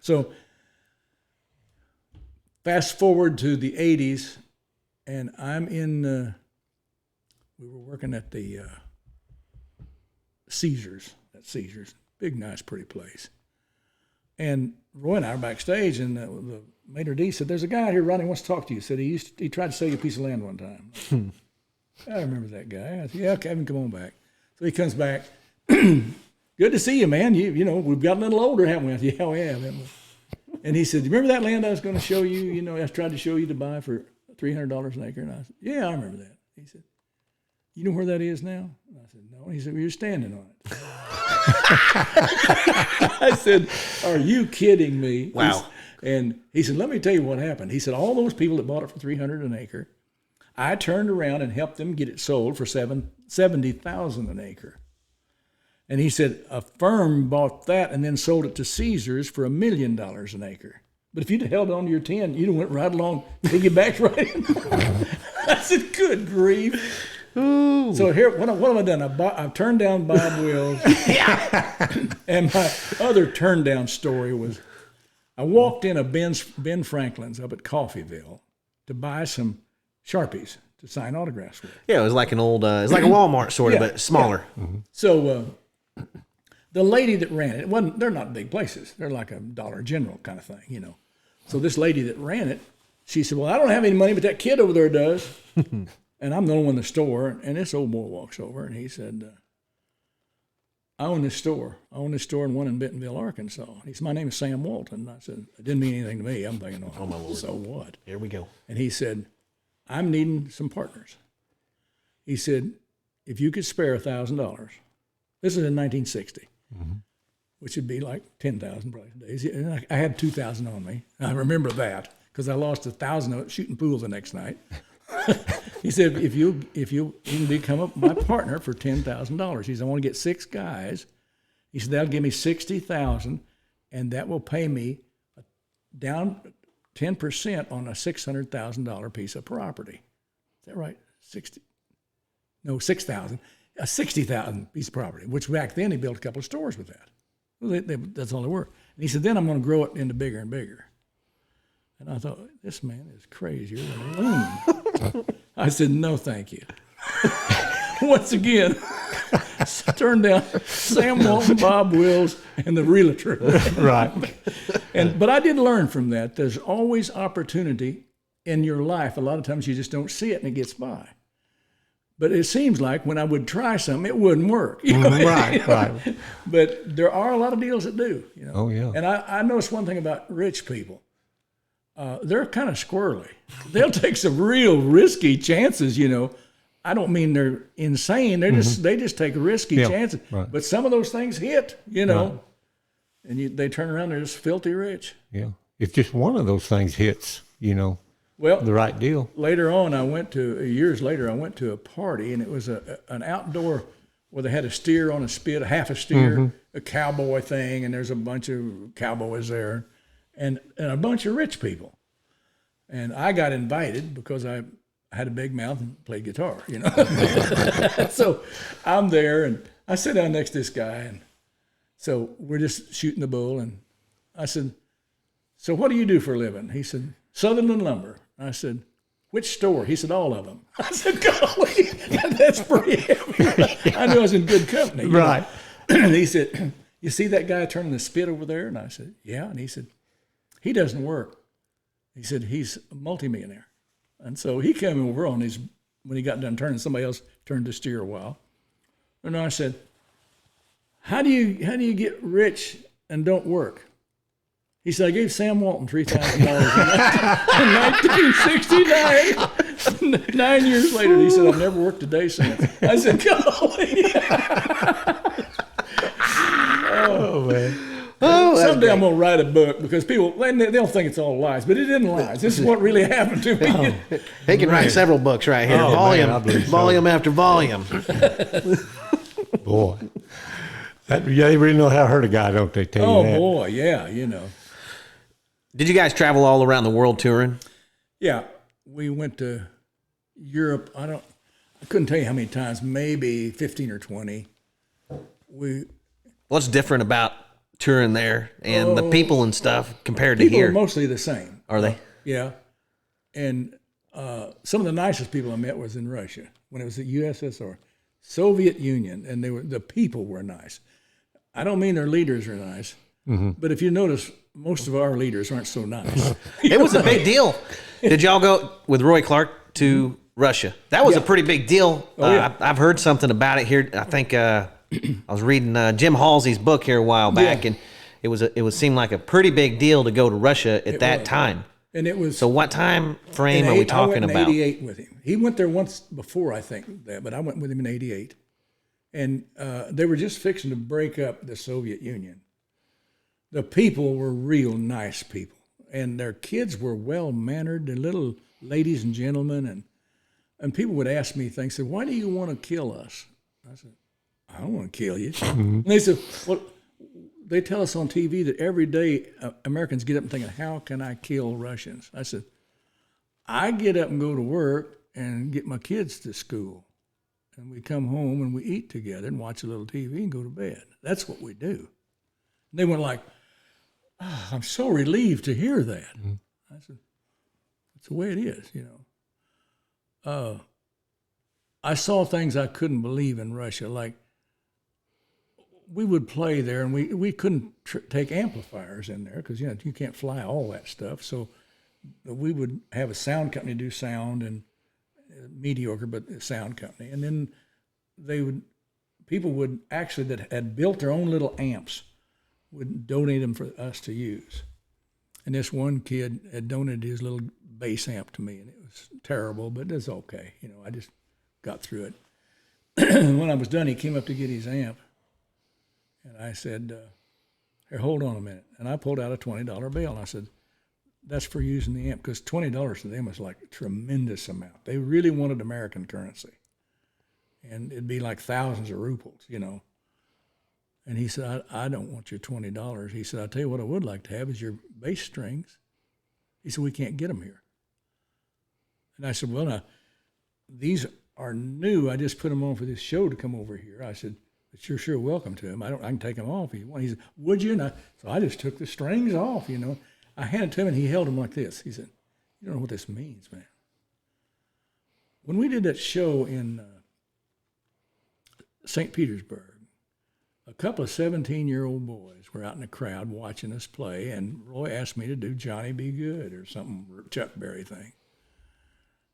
So fast forward to the 80s, and I'm in, we were working at the Caesars, big, nice, pretty place. And Roy and I are backstage, and the maitre d' said, "There's a guy out here, Rodney, wants to talk to you." Said he tried to sell you a piece of land one time. I remember that guy. I said, "Yeah, Kevin, come on back." So he comes back. "Good to see you, man. You know, we've got a little older, haven't we?" I said, "Yeah, we have." And he said, "You remember that land I was going to show you? You know, I tried to show you to buy for $300 an acre." And I said, "Yeah, I remember that." He said, "You know where that is now?" And I said, "No." He said, "Well, you're standing on it." I said, "Are you kidding me?" Wow. And he said, "Let me tell you what happened." He said, "All those people that bought it for $300 an acre, I turned around and helped them get it sold for $70,000 an acre." And he said, "A firm bought that and then sold it to Caesars for $1 million an acre. But if you'd have held on to your 10, you'd have went right along, piggybacked right in." I said, "Good grief." Ooh. So here, what have I done? I've turned down Bob Wills. And my other turn down story was, I walked in a Ben Franklin's up at Coffeyville to buy some Sharpies to sign autographs with. Yeah, it was like an old, it's like a Walmart sort of, but smaller. Yeah. Mm-hmm. So the lady that ran it, they're not big places. They're like a Dollar General kind of thing, you know. So this lady that ran it, she said, "Well, I don't have any money, but that kid over there does." And I'm the only one in the store. And this old boy walks over and he said, I own this store and one in Bentonville, Arkansas." He said, "My name is Sam Walton." And I said, "It didn't mean anything to me." I'm thinking, "Oh my Lord, so what?" Here we go. And he said, "I'm needing some partners." He said, "If you could spare $1,000, this is in 1960, which would be like 10,000 probably days. And I had 2,000 on me. I remember that because I lost 1,000 of it shooting pool the next night. He said, if you can become my partner for $10,000. He said, "I want to get 6 guys." He said, "That'll give me $60,000, and that will pay me down 10% on a $600,000 piece of property." Is that right? 6,000. A $60,000 piece of property, which back then he built a couple of stores with that. Well, that's all they were. And he said, "Then I'm going to grow it into bigger and bigger." And I thought, this man is crazier than a loon. I said, "No, thank you." Once again, turned down Sam Walton, Bob Wills, and the realtor. Right. But I did learn from that. There's always opportunity in your life. A lot of times you just don't see it and it gets by. But it seems like when I would try something, it wouldn't work. You know? Right. But there are a lot of deals that do. You know? Oh, yeah. And I noticed one thing about rich people. They're kind of squirrely. They'll take some real risky chances, you know. I don't mean they're insane. They just take risky chances. Right. But some of those things hit, you know. Right. And they turn around, they're just filthy rich. Yeah. If just one of those things hits, you know, the right deal. Later on, years later, I went to a party, and it was an outdoor where they had a steer on a spit, half a steer, a cowboy thing, and there's a bunch of cowboys there. And a bunch of rich people. And I got invited because I had a big mouth and played guitar, you know. So I'm there, and I sit down next to this guy, and so we're just shooting the bull. And I said, "So what do you do for a living?" He said, "Sutherland Lumber." I said, "Which store?" He said, "All of them." I said, "Golly, that's pretty heavy." I knew I was in good company. Right. And he said, "You see that guy turning the spit over there?" And I said, "Yeah." And he said, "He doesn't work." He said, "He's a multimillionaire." And so he came over when he got done turning, somebody else turned the steer a while. And I said, how do you get rich and don't work?" He said, "I gave Sam Walton $3,000 in 1969. 9 years later, he said, "I've never worked a day since." I said, "Golly." Oh, man. Someday I'm going to write a book because people, they'll think it's all lies, but it isn't lies. This is what really happened to me. He can write several books right here, volume after volume. Boy. They really know how to hurt a guy, don't they? Tell you that. Oh, boy, yeah, you know. Did you guys travel all around the world touring? Yeah, we went to Europe. I couldn't tell you how many times, maybe 15 or 20. What's different about touring there, and the people and stuff compared to people here? Are mostly the same. Are they? Yeah. And some of the nicest people I met was in Russia when it was the USSR, Soviet Union, and the people were nice. I don't mean their leaders are nice, but if you notice, most of our leaders aren't so nice. It was a big deal. Did y'all go with Roy Clark to Russia? That was a pretty big deal. I've heard something about it here. I think I was reading Jim Halsey's book here a while back, and it seemed like a pretty big deal to go to Russia at that time. And it was. So what time frame are we talking about? I went in '88 with him. He went there once before, I think, but I went with him in '88. And they were just fixing to break up the Soviet Union. The people were real nice people. And their kids were well-mannered, and little ladies and gentlemen. And people would ask me things, said, why do you want to kill us? I said, I don't want to kill you. And they said, well, they tell us on TV that every day Americans get up and thinking, how can I kill Russians? I said, I get up and go to work and get my kids to school. And we come home and we eat together and watch a little TV and go to bed. That's what we do. And they went like, oh, I'm so relieved to hear that. I said, that's the way it is, you know. I saw things I couldn't believe in Russia, like we would play there, and we couldn't take amplifiers in there because, you know, you can't fly all that stuff. So we would have a sound company do sound, and mediocre, but a sound company. And then people would actually, that had built their own little amps, would donate them for us to use. And this one kid had donated his little bass amp to me, and it was terrible, but it was okay. You know, I just got through it. When I was done, he came up to get his amp, and I said, here, hold on a minute. And I pulled out a $20 bill, and I said, that's for using the amp, because $20 to them was like a tremendous amount. They really wanted American currency. And it'd be like thousands of rubles, you know. And he said, I don't want your $20. He said, I'll tell you what I would like to have is your bass strings. He said, we can't get them here. And I said, well, now, these are new. I just put them on for this show to come over here. I said, but you're sure welcome to them. I can take them off if you want. He said, would you? So I just took the strings off, you know. I handed it to him, and he held them like this. He said, you don't know what this means, man. When we did that show in St. Petersburg, a couple of 17-year-old boys were out in the crowd watching us play, and Roy asked me to do Johnny Be Good or something, Chuck Berry thing.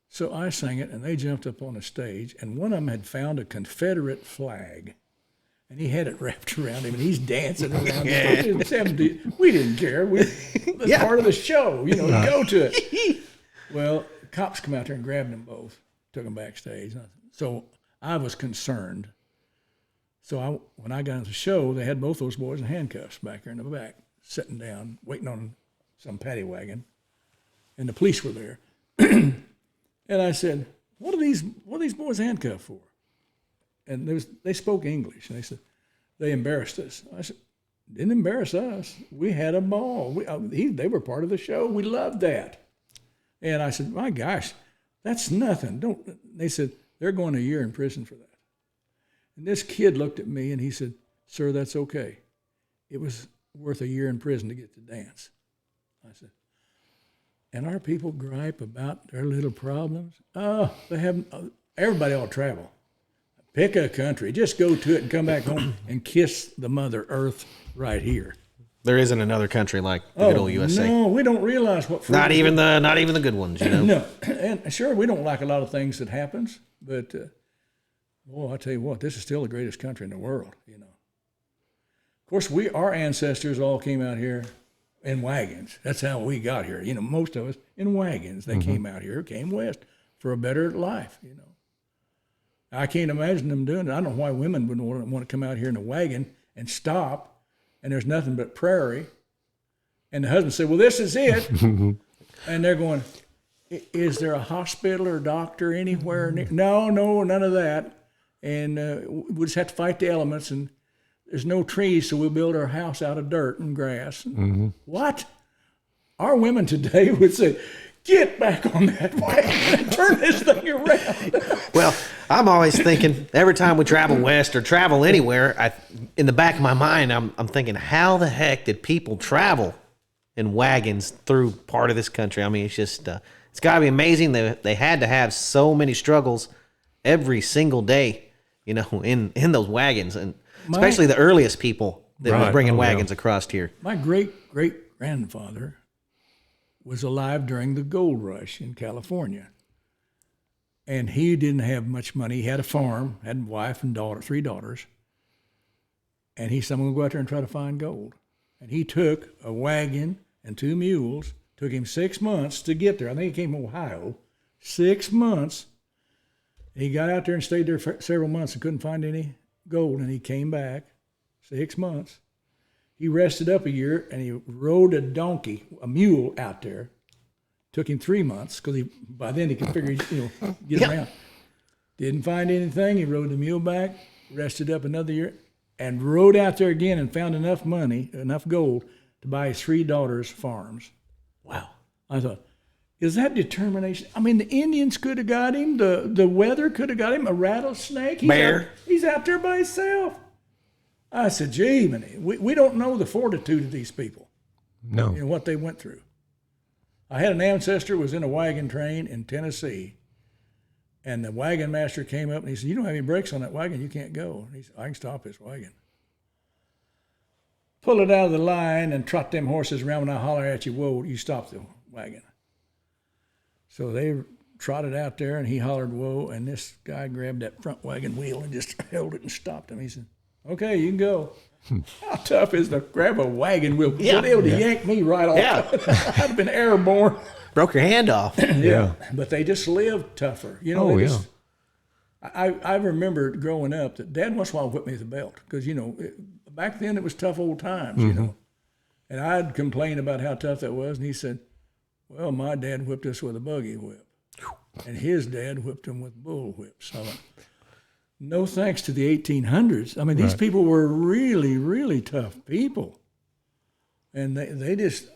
So I sang it, and they jumped up on the stage, and one of them had found a Confederate flag. And he had it wrapped around him, and he's dancing around. We didn't care. That's part of the show, you know, to go to it. Well, cops come out there and grabbed them both, took them backstage. So I was concerned. So when I got into the show, they had both those boys in handcuffs back there in the back, sitting down, waiting on some paddy wagon. And the police were there. And I said, what are these boys handcuffed for? And they spoke English, and they said, they embarrassed us. I said, didn't embarrass us. We had a ball. They were part of the show. We loved that. And I said, my gosh, that's nothing. They said, they're going a year in prison for that. And this kid looked at me, and he said, sir, that's okay. It was worth a year in prison to get to dance. I said, and our people gripe about their little problems? Oh, everybody ought to travel. Pick a country. Just go to it and come back home and kiss the Mother Earth right here. There isn't another country like the good old USA. No, we don't realize what. Not even the good ones, you know. No, and sure, we don't like a lot of things that happens, but I tell you what, this is still the greatest country in the world. You know. Of course, our ancestors all came out here in wagons. That's how we got here. You know, most of us in wagons. They came out here, came west for a better life. You know. I can't imagine them doing it. I don't know why women would want to come out here in a wagon and stop, and there's nothing but prairie. And the husband said, well, this is it. And they're going, is there a hospital or doctor anywhere? No, none of that. And we'll just have to fight the elements, and there's no trees, so we'll build our house out of dirt and grass. What? Our women today would say, get back on that wagon and turn this thing around. Well, I'm always thinking, every time we travel west or travel anywhere, in the back of my mind, I'm thinking, how the heck did people travel in wagons through part of this country? I mean, it's just, it's got to be amazing. They had to have so many struggles every single day, you know, in those wagons, and especially the earliest people that were bringing wagons across here. My great-great-grandfather was alive during the gold rush in California. And he didn't have much money. He had a farm, had a wife and daughter, 3 daughters. And he said, I'm going to go out there and try to find gold. And he took a wagon and 2 mules. Took him 6 months to get there. I think he came from Ohio. 6 months. He got out there and stayed there for several months and couldn't find any gold. And he came back 6 months. He rested up a year and he rode a mule out there. Took him 3 months because by then he could figure, get around. Didn't find anything. He rode the mule back, rested up another year, and rode out there again and found enough money, enough gold to buy his 3 daughters' farms. Wow. I thought, is that determination? I mean, the Indians could have got him. The weather could have got him. A rattlesnake. He's out there by himself. I said, gee, man, we don't know the fortitude of these people. No. You know, what they went through. I had an ancestor who was in a wagon train in Tennessee, and the wagon master came up and he said, you don't have any brakes on that wagon, you can't go. And he said, I can stop this wagon. Pull it out of the line and trot them horses around. When I holler at you, whoa, you stop the wagon. So they trotted out there and he hollered, whoa, and this guy grabbed that front wagon wheel and just held it and stopped him. He said, okay, you can go. How tough is to grab a wagon wheel? Yeah. They would have yanked me right off. Yeah. I'd have been airborne. Broke your hand off. Yeah. But they just lived tougher. You know, I remember growing up that Dad once in a while whipped me with a belt because, back then it was tough old times, you know. And I'd complain about how tough that was, and he said, well, my dad whipped us with a buggy whip. And his dad whipped him with bull whips. I went, no thanks to the 1800s. I mean, these people were really, really tough people. And they just,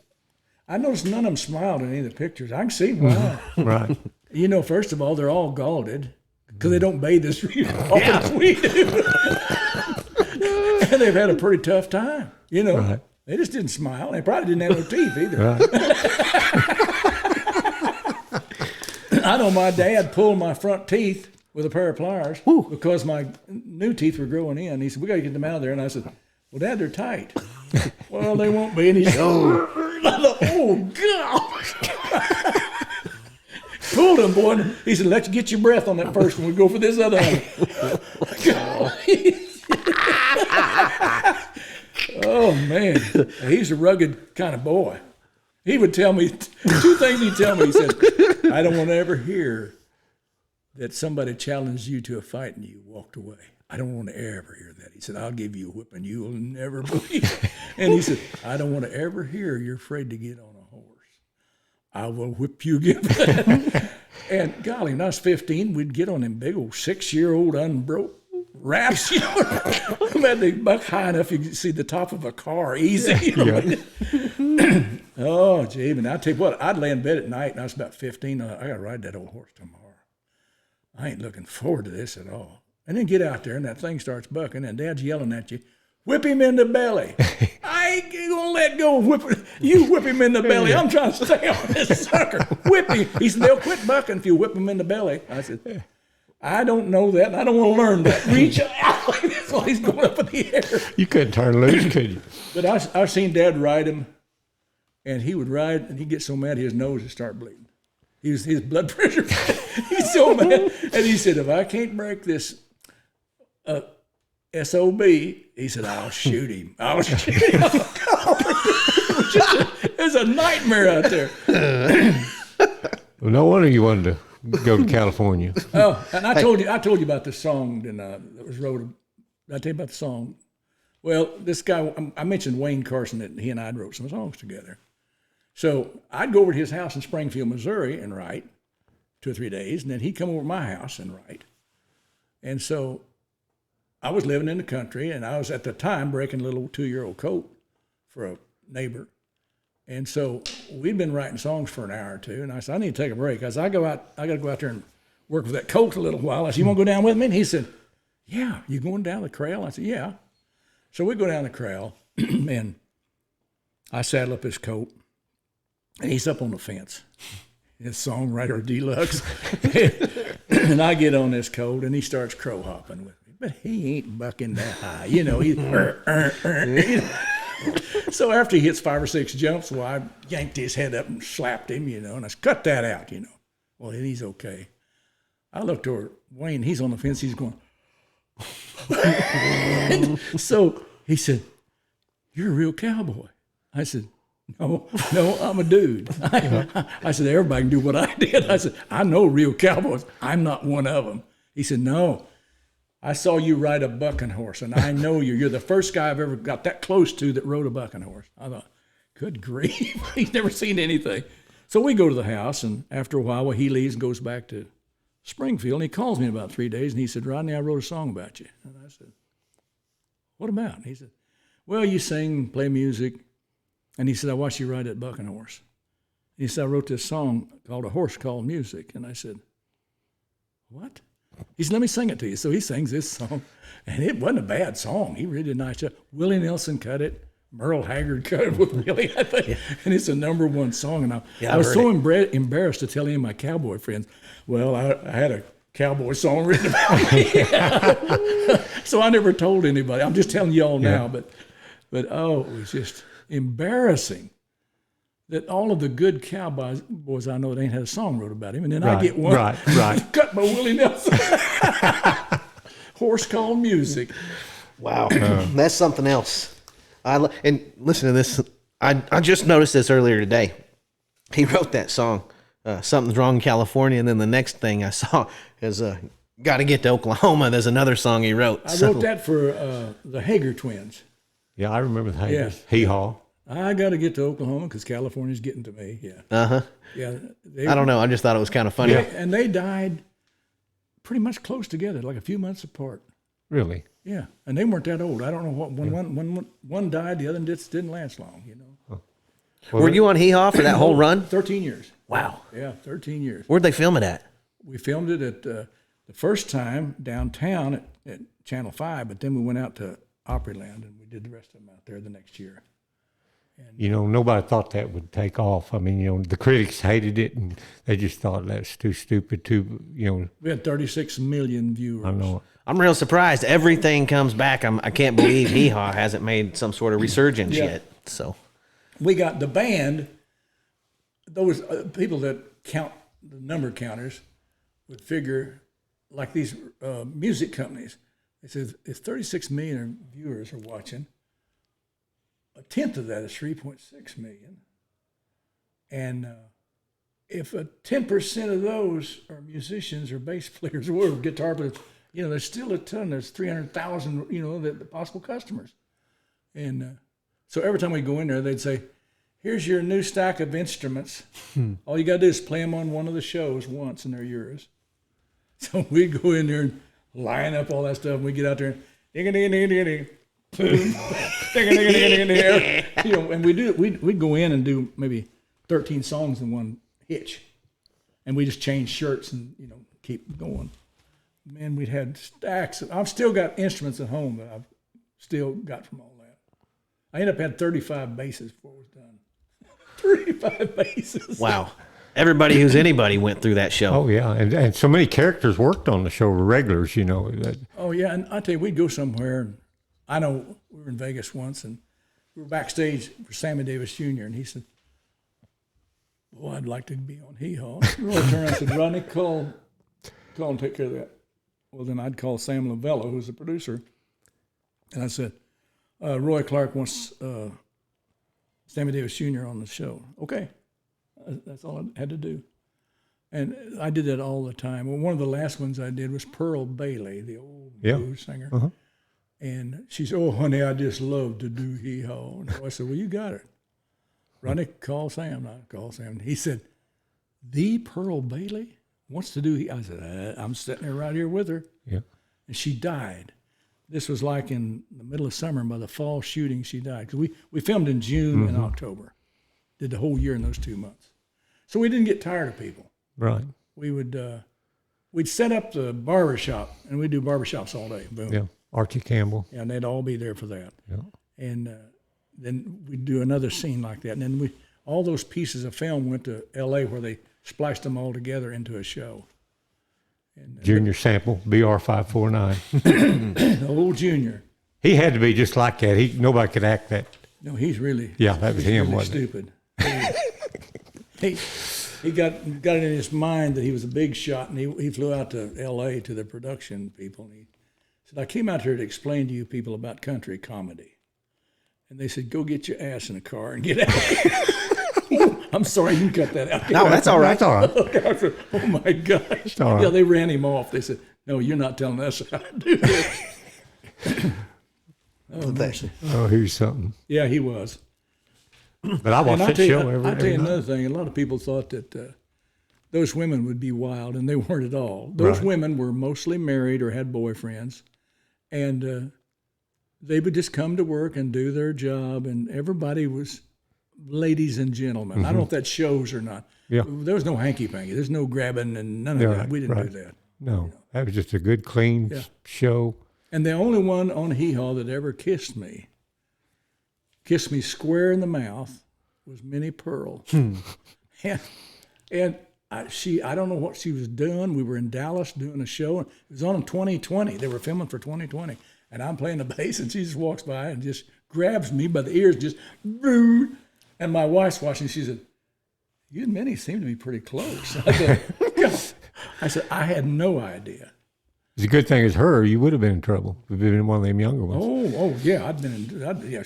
I noticed none of them smiled in any of the pictures. I can see why. Right. First of all, they're all galded because they don't bathe as often as we do. And they've had a pretty tough time, Right. They just didn't smile. They probably didn't have no teeth either. Right. I know my dad pulled my front teeth with a pair of pliers because my new teeth were growing in. He said, we got to get them out of there. And I said, well, Dad, they're tight. Well, they won't be. And he said, oh, gosh. Pulled them, boy. He said, let you get your breath on that first one. We'll go for this other one. Oh, man. He's a rugged kind of boy. He would tell me, 2 things he'd tell me. He said, I don't want to ever hear that somebody challenged you to a fight and you walked away. I don't want to ever hear that. He said, I'll give you a whipping you'll never believe. And he said, I don't want to ever hear you're afraid to get on a horse. I will whip you again. And golly, when I was 15, we'd get on them big old 6-year-old unbroke wraps. Man, they buck high enough you could see the top of a car easy. Oh, gee, and I'll tell you what, I'd lay in bed at night, and I was about 15. I got to ride that old horse tomorrow. I ain't looking forward to this at all. And then get out there, and that thing starts bucking, and Dad's yelling at you, whip him in the belly. I ain't going to let go of whipping. You whip him in the belly. I'm trying to stay on this sucker. Whip him. He said, they'll quit bucking if you whip him in the belly. I said, I don't know that, and I don't want to learn that. Reach out. That's why he's going up in the air. You couldn't turn loose, could you? But I've seen Dad ride him, and he would ride, and he'd get so mad his nose would start bleeding. His blood pressure, he's so mad. And he said, if I can't break this SOB, he said, I'll shoot him. I'll shoot him. There's a nightmare out there. Well, no wonder you wanted to go to California. Oh, and I told you about the song that was wrote. Did I tell you about the song? Well, this guy, I mentioned Wayne Carson, that he and I wrote some songs together. So I'd go over to his house in Springfield, Missouri, and write 2 or 3 days, and then he'd come over to my house and write. And so I was living in the country, and I was at the time breaking a little 2-year-old coat for a neighbor. And so we'd been writing songs for an hour or two, and I said, I need to take a break. I said, I got to go out there and work with that colt a little while. I said, you want to go down with me? And he said, yeah. You going down the corral? I said, yeah. So we go down the corral, and I saddle up his colt, and he's up on the fence. His songwriter deluxe. And I get on this colt, and he starts crow hopping with me. But he ain't bucking that high. You know, he's So after he hits 5 or 6 jumps, well, I yanked his head up and slapped him, you know, and I said, cut that out, you know. Well, then he's okay. I looked over Wayne, he's on the fence, he's going. So he said, you're a real cowboy. I said, no, I'm a dude. I said, everybody can do what I did. I said, I know real cowboys. I'm not one of them. He said, no. I saw you ride a bucking horse, and I know you. You're the first guy I've ever got that close to that rode a bucking horse. I thought, good grief, he's never seen anything. So we go to the house, and after a while, he leaves and goes back to Springfield, and he calls me in about 3 days, and he said, Rodney, I wrote a song about you. And I said, what about? And he said, well, you sing, play music. And he said, I watched you ride that bucking horse. And he said, I wrote this song called A Horse Called Music. And I said, what? He said, let me sing it to you. So he sings this song, and it wasn't a bad song. He really did a nice job. Willie Nelson cut it. Merle Haggard cut it with Willie, I think. Yeah. And it's a #1 song. And I was so embarrassed to tell any of my cowboy friends, well, I had a cowboy song written about me. So I never told anybody. I'm just telling you all now. But oh, it was just embarrassing that all of the good cowboys I know that ain't had a song wrote about him, and then I get one cut by Willie Nelson. Horse Called Music. Wow, that's something else. And listen to this. I just noticed this earlier today. He wrote that song, Something's Wrong in California, and then the next thing I saw is Got to Get to Oklahoma. There's another song he wrote. I wrote that for the Hager twins. Yeah, I remember the Hagers. Hee Haw. I got to get to Oklahoma because California's getting to me. Yeah. Uh-huh. Yeah. I don't know. I just thought it was kind of funny. And they died pretty much close together, like a few months apart. Really? Yeah. And they weren't that old. I don't know what when one died, the other just didn't last long. You know. Oh. Well, were you on Hee Haw for that whole run? 13 years. Wow. Yeah, 13 years. Where'd they film it at? We filmed it at the first time downtown at Channel 5, but then we went out to Opryland and we did the rest of them out there the next year. And, you know, nobody thought that would take off. I mean, you know, the critics hated it, and they just thought that's too stupid. We had 36 million viewers. I know. I'm real surprised. Everything comes back. I can't believe Hee Haw hasn't made some sort of resurgence yet. So we got the band. Those people that count the number counters would figure, like these music companies. They said if 36 million viewers are watching, a tenth of that is 3.6 million. And if 10% of those are musicians or bass players or guitar players, you know, there's still a ton. There's 300,000, you know, the possible customers. And so every time we go in there, they'd say, here's your new stack of instruments. All you got to do is play them on one of the shows once, and they're yours. So we'd go in there and line up all that stuff, and we get out there and ding-a-ding-a-ding-a-ding. Boom. You know, and we'd go in and do maybe 13 songs in one hitch, and we just change shirts and, you know, keep going. Man, we'd had stacks. I've still got instruments at home that I've still got from all that. I ended up had 35 basses before it was done. 35 basses. Wow. Everybody who's anybody went through that show. Oh, yeah. And so many characters worked on the show, regulars, you know. Oh, yeah. And I tell you, we'd go somewhere, and I know we were in Vegas once, and we were backstage for Sammy Davis Jr., and he said, well, I'd like to be on Hee Haw. I turned around and said, Rodney, call and take care of that. Well, then I'd call Sam Lavello, who's the producer, and I said, Roy Clark wants Sammy Davis Jr. on the show. Okay. That's all I had to do. And I did that all the time. Well, one of the last ones I did was Pearl Bailey, the old blues singer. Uh-huh. And she said, oh, honey, I just love to do Hee Haw. And I said, well, you got it. Rodney, call Sam. I called Sam. He said, the Pearl Bailey wants to do Hee Haw. I said, I'm sitting there right here with her. Yeah. And she died. This was like in the middle of summer, and by the fall shooting, she died. Because we filmed in June and October. did the whole year in those 2 months. So we didn't get tired of people. Right. We would we'd set up the barbershop, and we'd do barbershops all day. Boom. Yeah. Archie Campbell. And they'd all be there for that. Yeah. And then we'd do another scene like that. And then all those pieces of film went to L.A. where they spliced them all together into a show. And, Junior sample, BR549. old Junior. He had to be just like that. Nobody could act that. No, he's really. Yeah, that was him, really wasn't stupid. He got it in his mind that he was a big shot, and he flew out to L.A. to the production people, and he said, "I came out here to explain to you people about country comedy." And they said, "Go get your ass in a car and get out." I'm sorry, you can cut that out. No, that's all right. That's all right. I said, oh my gosh! all right. Yeah, they ran him off. They said, "No, you're not telling us how to do this." Oh, mercy. Oh, he's something. Yeah, he was. But I watched that show every I'll tell you night. another thing. A lot of people thought that those women would be wild, and they weren't at all. Those women were mostly married or had boyfriends, and they would just come to work and do their job, and everybody was ladies and gentlemen. I don't know if that shows or not. Yeah. There was no hanky-panky. There's no grabbing and none of that. We didn't do that. No, that was just a good, clean show. And the only one on Hee Haw that ever kissed me square in the mouth, was Minnie Pearl. And I don't know what she was doing. We were in Dallas doing a show. It was on in 2020. They were filming for 2020. And I'm playing the bass, and she just walks by and just grabs me by the ears, just, boo. And my wife's watching. She said, "You and Minnie seem to be pretty close." I said, I had no idea. It's a good thing it's her. You would have been in trouble if you'd been one of them younger ones. Oh, yeah. Yeah.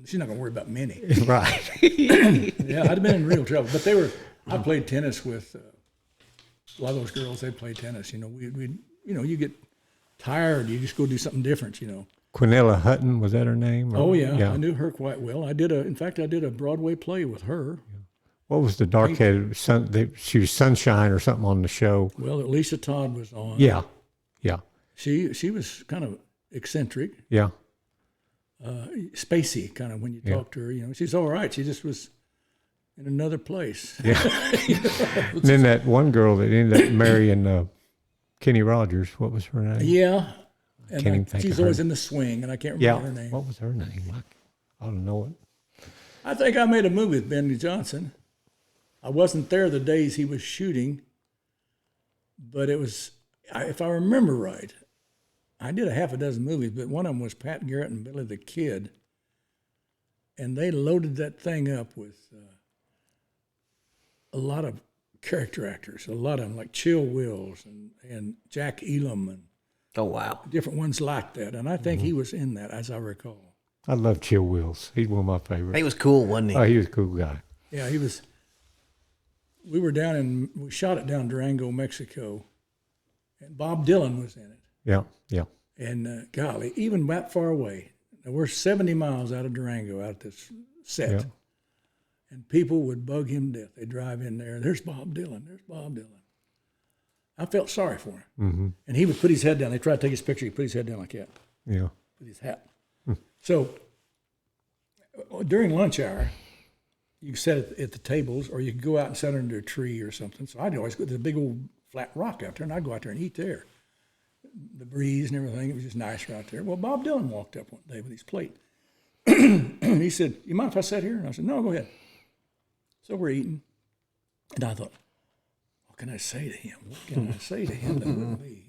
She's not going to worry about Minnie. Right. Yeah, I'd have been in real trouble. But I played tennis with a lot of those girls. They play tennis. You get tired. You just go do something different. Quinella Hutton, was that her name? Oh yeah, I knew her quite well. I did a Broadway play with her. What was the dark-headed she was Sunshine or something on the show? Well, Lisa Todd was on. Yeah. She was kind of eccentric. Yeah. Spacey kind of when you talk to her. She's all right. She just was in another place. Yeah. And then that one girl that ended up marrying Kenny Rogers, what was her name? Yeah. And she's always her. in the swing, and I can't remember her name. What was her name? I don't know it. I think I made a movie with Benny Johnson. I wasn't there the days he was shooting, but it was, if I remember right, I did a half a dozen movies, but one of them was Pat Garrett and Billy the Kid, and they loaded that thing up with a lot of character actors, a lot of them, like Chill Wills and Jack Elam and Oh, wow. different ones like that. And I think he was in that, as I recall. I love Chill Wills. He's one of my favorites. He was cool, wasn't he? Oh, he was a cool guy. Yeah, he was. We shot it down in Durango, Mexico, and Bob Dylan was in it. Yeah. And golly, even that far away, now we're 70 miles out of Durango, out at this set, and people would bug him to death. They'd drive in there, there's Bob Dylan. I felt sorry for him. Mm-hmm. And he would put his head down. They tried to take his picture. He put his head down like that. Yeah. With his hat. So during lunch hour, you could sit at the tables, or you could go out and sit under a tree or something. So I'd always go to the big old flat rock out there, and I'd go out there and eat there. The breeze and everything, it was just nice right there. Well, Bob Dylan walked up one day with his plate. He said, "You mind if I sit here?" And I said, "No, go ahead." So we're eating. And I thought, what can I say to him? What can I say to him that wouldn't be,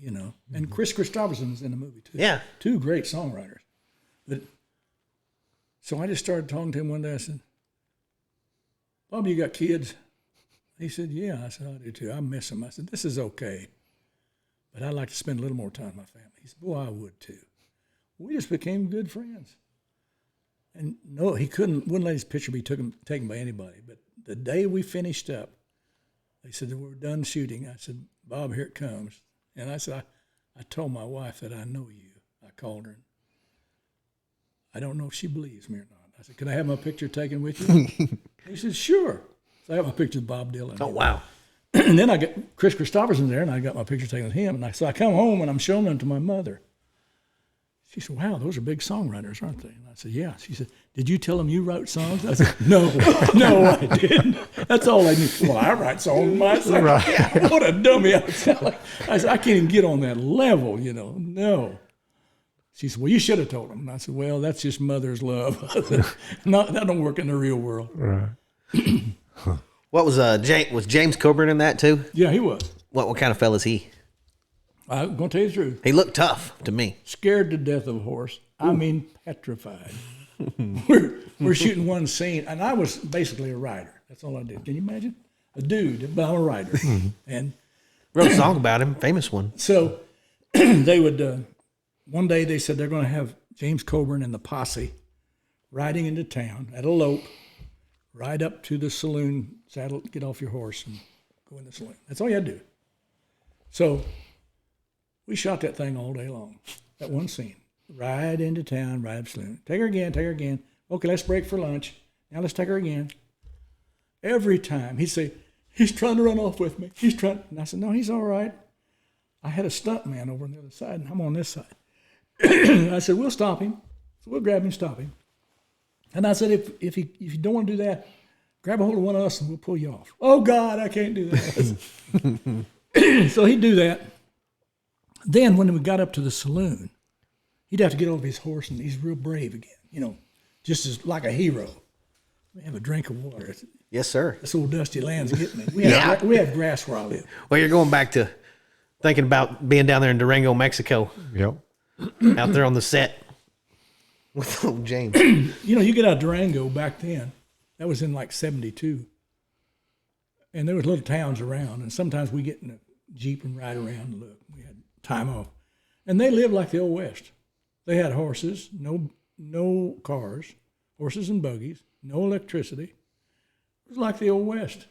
And Chris Christopherson was in the movie, too. Yeah. Two great songwriters. So I just started talking to him one day. I said, "Bob, you got kids?" He said, "Yeah." I said, "I do, too. I miss them." I said, "This is okay, but I'd like to spend a little more time with my family." He said, "Boy, I would, too." We just became good friends. And no, he wouldn't let his picture be taken by anybody. But the day we finished up, they said that we were done shooting. I said, "Bob, here it comes." And I said, I told my wife that I know you. I called her. And I don't know if she believes me or not. I said, "Can I have my picture taken with you?" He said, "Sure." So I got my picture of Bob Dylan. Oh, wow. And then I got Chris Christopherson there, and I got my picture taken with him. And so I come home, and I'm showing them to my mother. She said, "Wow, those are big songwriters, aren't they?" And I said, "Yeah." She said, did you tell them you wrote songs? I said, no, I didn't. That's all I knew. Well, I write songs myself. Right. Yeah, what a dummy I sound like. I said, I can't even get on that level, No. She said, well, you should have told them. And I said, well, that's just mother's love. I said, that don't work in the real world. Right. What was James Coburn in that too? Yeah, he was. What kind of fella is he? I'm going to tell you the truth. He looked tough to me. Scared to death of a horse. I mean, petrified. we're shooting one scene, and I was basically a writer. That's all I did. Can you imagine? A dude, but I'm a writer. And wrote a song about him, famous one. So they would, one day they said they're going to have James Coburn and the posse riding into town at a lope, ride up to the saloon, saddle, get off your horse, and go in the saloon. That's all you had to do. So we shot that thing all day long, that one scene. Ride into town, ride up the saloon. Take her again. Okay, let's break for lunch. Now let's take her again. Every time he'd say, he's trying to run off with me. And I said, no, he's all right. I had a stunt man over on the other side, and I'm on this side. I said, we'll stop him. So we'll grab him, stop him. And I said, if you don't want to do that, grab a hold of one of us and we'll pull you off. Oh, God, I can't do that. So he'd do that. Then when we got up to the saloon, he'd have to get off his horse, and he's real brave again, just as like a hero. Let me have a drink of water. Yes, sir. This old dusty land's getting me. We have grass where I live. Well, you're going back to thinking about being down there in Durango, Mexico. Yep. Out there on the set with old James. You get out of Durango back then. That was in like 72. And there was little towns around, and sometimes we get in a Jeep and ride around and look. We had time off. And they lived like the old West. They had horses, no cars, horses and buggies, no electricity. It was like the old West.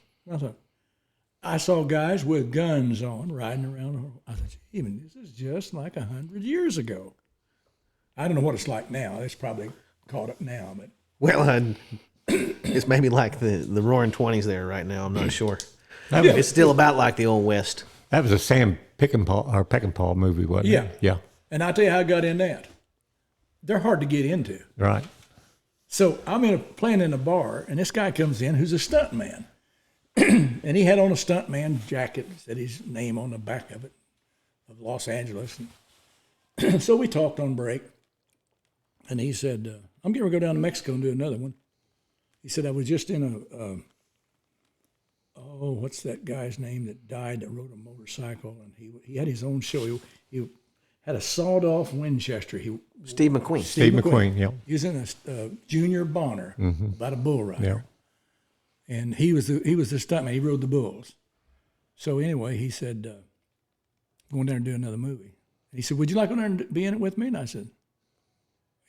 I saw guys with guns on riding around. I thought, even this is just like 100 years ago. I don't know what it's like now. It's probably caught up now, but well, it's maybe like the Roaring '20s there right now. I'm not sure. It's still about like the old West. That was a Sam Peckinpah movie, wasn't it? Yeah. Yeah. And I'll tell you how I got in that. They're hard to get into. Right. So I'm playing in a bar, and this guy comes in who's a stunt man. And he had on a stunt man jacket, said his name on the back of it, of Los Angeles. And so we talked on break, and he said, I'm getting ready to go down to Mexico and do another one. He said, I was just in what's that guy's name that died that rode a motorcycle, and he had his own show. He had a sawed-off Winchester. Steve McQueen. Steve McQueen, yeah. He was in a Junior Bonner about a bull rider. Yeah. And he was the stuntman. He rode the bulls. So anyway, he said, going down and do another movie. And he said, would you like to go down and be in it with me? And I said,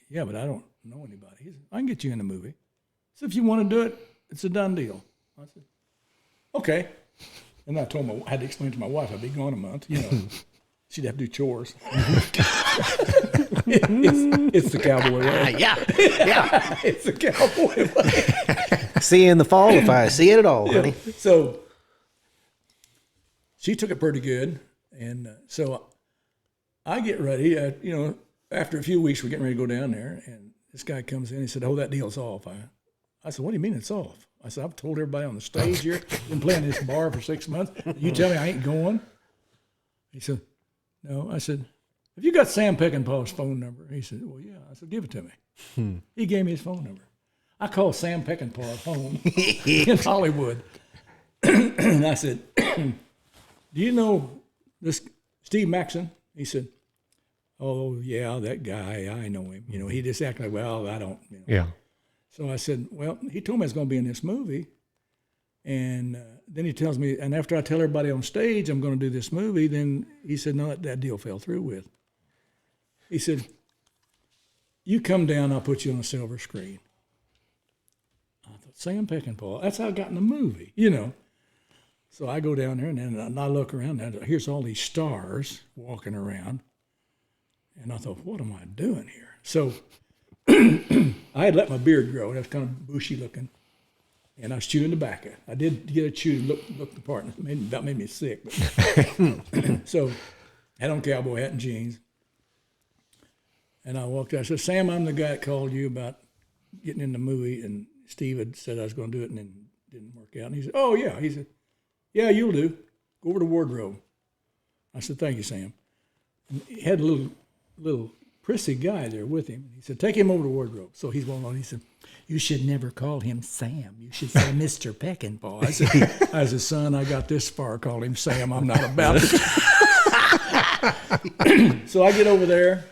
yeah, but I don't know anybody. He said, I can get you in the movie. So if you want to do it, it's a done deal. I said, okay. And I told him, I had to explain to my wife, I'd be gone a month, She'd have to do chores. It's the cowboy way. Yeah. It's the cowboy way. See you in the fall if I see it at all, honey. So she took it pretty good. And so I get ready. After a few weeks, we're getting ready to go down there. And this guy comes in. He said, that deal's off. I said, what do you mean it's off? I said, I've told everybody on the stage here, been playing this bar for 6 months. You tell me I ain't going? He said, no. I said, have you got Sam Peckinpah's phone number? He said, well, yeah. I said, give it to me. He gave me his phone number. I called Sam Peckinpah home in Hollywood. And I said, do you know this Steve Maxson? He said, oh, yeah, that guy. I know him. He just acted like, well, I don't. Yeah. So I said, well, he told me I was going to be in this movie. And then he tells me, and after I tell everybody on stage I'm going to do this movie, then he said, no, that deal fell through with. He said, you come down, I'll put you on a silver screen. I thought, Sam Peckinpah, that's how I got in the movie, So I go down there, and then I look around, and here's all these stars walking around. And I thought, what am I doing here? So I had let my beard grow. It was kind of bushy looking. And I was chewing tobacco. I did get a chew, look the part. That made me sick. But so I had on a cowboy hat and jeans. And I walked out. I said, Sam, I'm the guy that called you about getting in the movie, and Steve had said I was going to do it, and then it didn't work out. And he said, "Oh yeah," he said, "Yeah, you'll do. Go over to wardrobe." I said, "Thank you, Sam." And he had a little prissy guy there with him. He said, "Take him over to wardrobe." So he's going on. He said, "You should never call him Sam. You should say Mr. Peckinpah." I said, "Son, I got this far. Call him Sam. I'm not about to." So I get over there,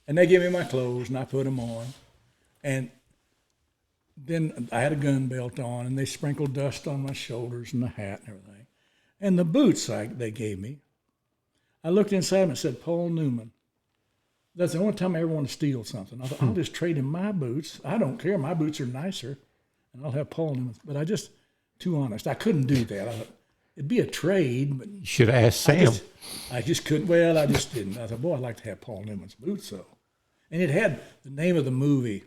and they give me my clothes, and I put them on. And then I had a gun belt on, and they sprinkled dust on my shoulders and the hat and everything. And the boots they gave me, I looked inside them and said, "Paul Newman." That's the only time I ever want to steal something. I thought, I'll just trade him my boots. I don't care. My boots are nicer, and I'll have Paul Newman's. But too honest, I couldn't do that. I thought, it'd be a trade, but You should have asked Sam. I just couldn't. Well, I just didn't. I thought, boy, I'd like to have Paul Newman's boots, though. And it had the name of the movie,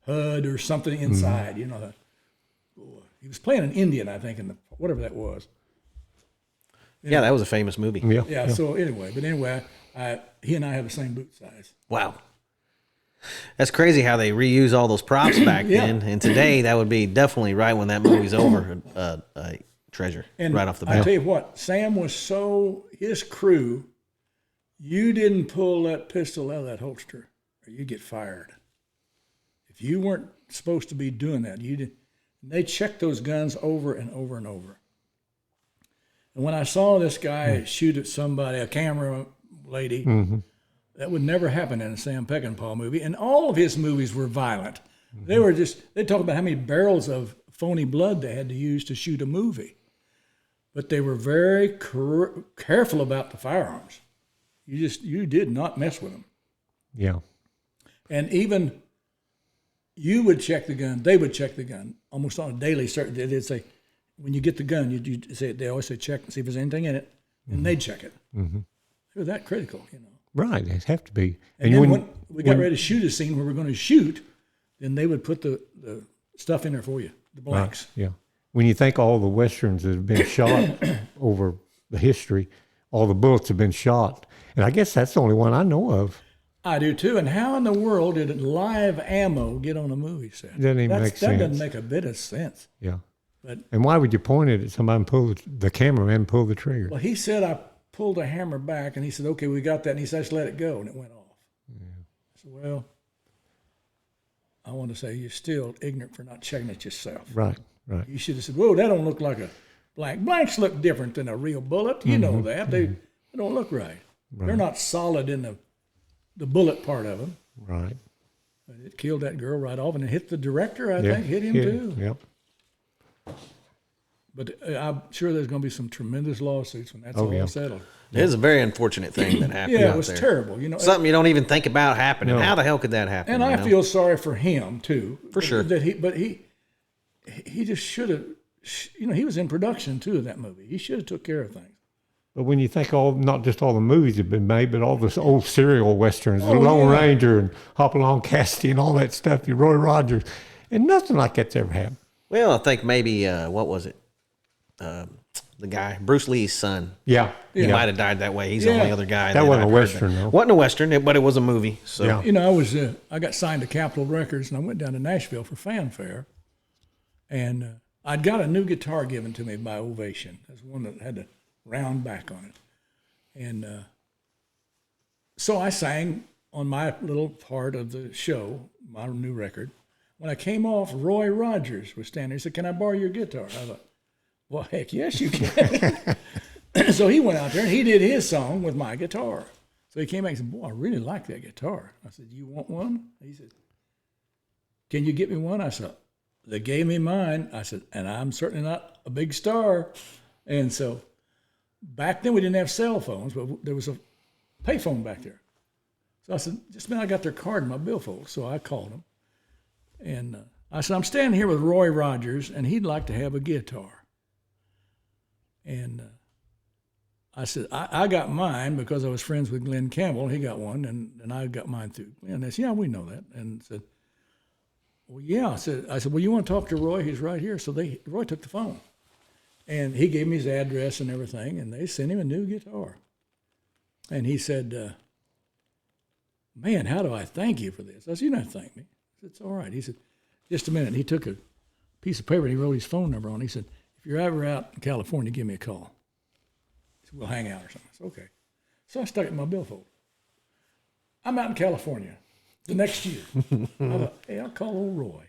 HUD or something inside. You know, he was playing an Indian, I think, in whatever that was. Yeah, that was a famous movie. Yeah. So anyway, he and I have the same boot size. Wow. That's crazy how they reuse all those props back then. And today, that would be definitely right when that movie's over, a treasure And right off the I bat. tell you what, Sam was his crew, you didn't pull that pistol out of that holster or you get fired. If you weren't supposed to be doing that, they checked those guns over and over and over. And when I saw this guy shoot at somebody, a camera lady, that would never happen in a Sam Peckinpah movie. And all of his movies were violent. They talk about how many barrels of phony blood they had to use to shoot a movie. But they were very careful about the firearms. You did not mess with them. Yeah. And even you would check the gun, they would check the gun almost on a daily. They'd say, when you get the gun, they always say check and see if there's anything in it, and they'd check it. They were that critical, you know. Right, they have to be. And then when we got ready to shoot a scene where we're going to shoot, then they would put the stuff in there for you, the blanks. Right, yeah. When you think all the westerns that have been shot over the history, all the bullets have been shot, and I guess that's the only one I know of. I do too. And how in the world did live ammo get on a movie set? Doesn't even make sense. That doesn't make a bit of sense. Yeah. And why would you point it at somebody and pull the cameraman pull the trigger? Well, he said I pulled the hammer back, and he said, "Okay, we got that." And he said, "Just let it go," and it went off. Yeah. I said, "Well, I want to say you're still ignorant for not checking it yourself." Right. You should have said, "Whoa, that don't look like a blank. Blanks look different than a real bullet. You know that. They don't look right. They're not solid in the bullet part of them." Right. But it killed that girl right off, and it hit the director, I think, hit him too. Yep. But I'm sure there's going to be some tremendous lawsuits when that's all settled. It is a very unfortunate thing that happened. Yeah, it was terrible. You know, something you don't even think about happening. No. How the hell could that happen? And I feel sorry for him too, for sure. But he just should have. You know, he was in production too of that movie. He should have took care of things. But when you think not just all the movies have been made, but all this old serial westerns, the Lone Ranger and Hopalong Cassidy and all that stuff, Roy Rogers, and nothing like that's ever happened. Well, I think maybe what was it? The guy, Bruce Lee's son. Yeah. He might have died that way. He's the only other guy. That wasn't a Western, though. Wasn't a Western, but it was a movie. So you know, I got signed to Capitol Records, and I went down to Nashville for Fanfare, and I'd got a new guitar given to me by Ovation. That's one that had the round back on it, and so I sang on my little part of the show, my new record. When I came off, Roy Rogers was standing there. He said, "Can I borrow your guitar?" I thought, well, heck yes, you can. So he went out there and he did his song with my guitar. So he came back and said, "Boy, I really like that guitar." I said, "You want one?" He said, "Can you get me one?" I said, "They gave me mine." I said, "And I'm certainly not a big star." And so back then we didn't have cell phones, but there was a payphone back there. So I said, "Just a minute, I got their card in my billfold." So I called them. And I said, "I'm standing here with Roy Rogers, and he'd like to have a guitar." And I said, I got mine because I was friends with Glenn Campbell. He got one, and I got mine through. And they said, "Yeah, we know that." And said, "Well, yeah." I said, "Well, you want to talk to Roy? He's right here." So Roy took the phone. And he gave me his address and everything, and they sent him a new guitar. And he said, "Man, how do I thank you for this?" I said, "You don't have to thank me." I said, "It's all right." He said, Just a minute. He took a piece of paper and he wrote his phone number on it. He said, if you're ever out in California, give me a call. He said, we'll hang out or something. I said, okay. So I stuck it in my billfold. I'm out in California the next year. I thought, hey, I'll call old Roy.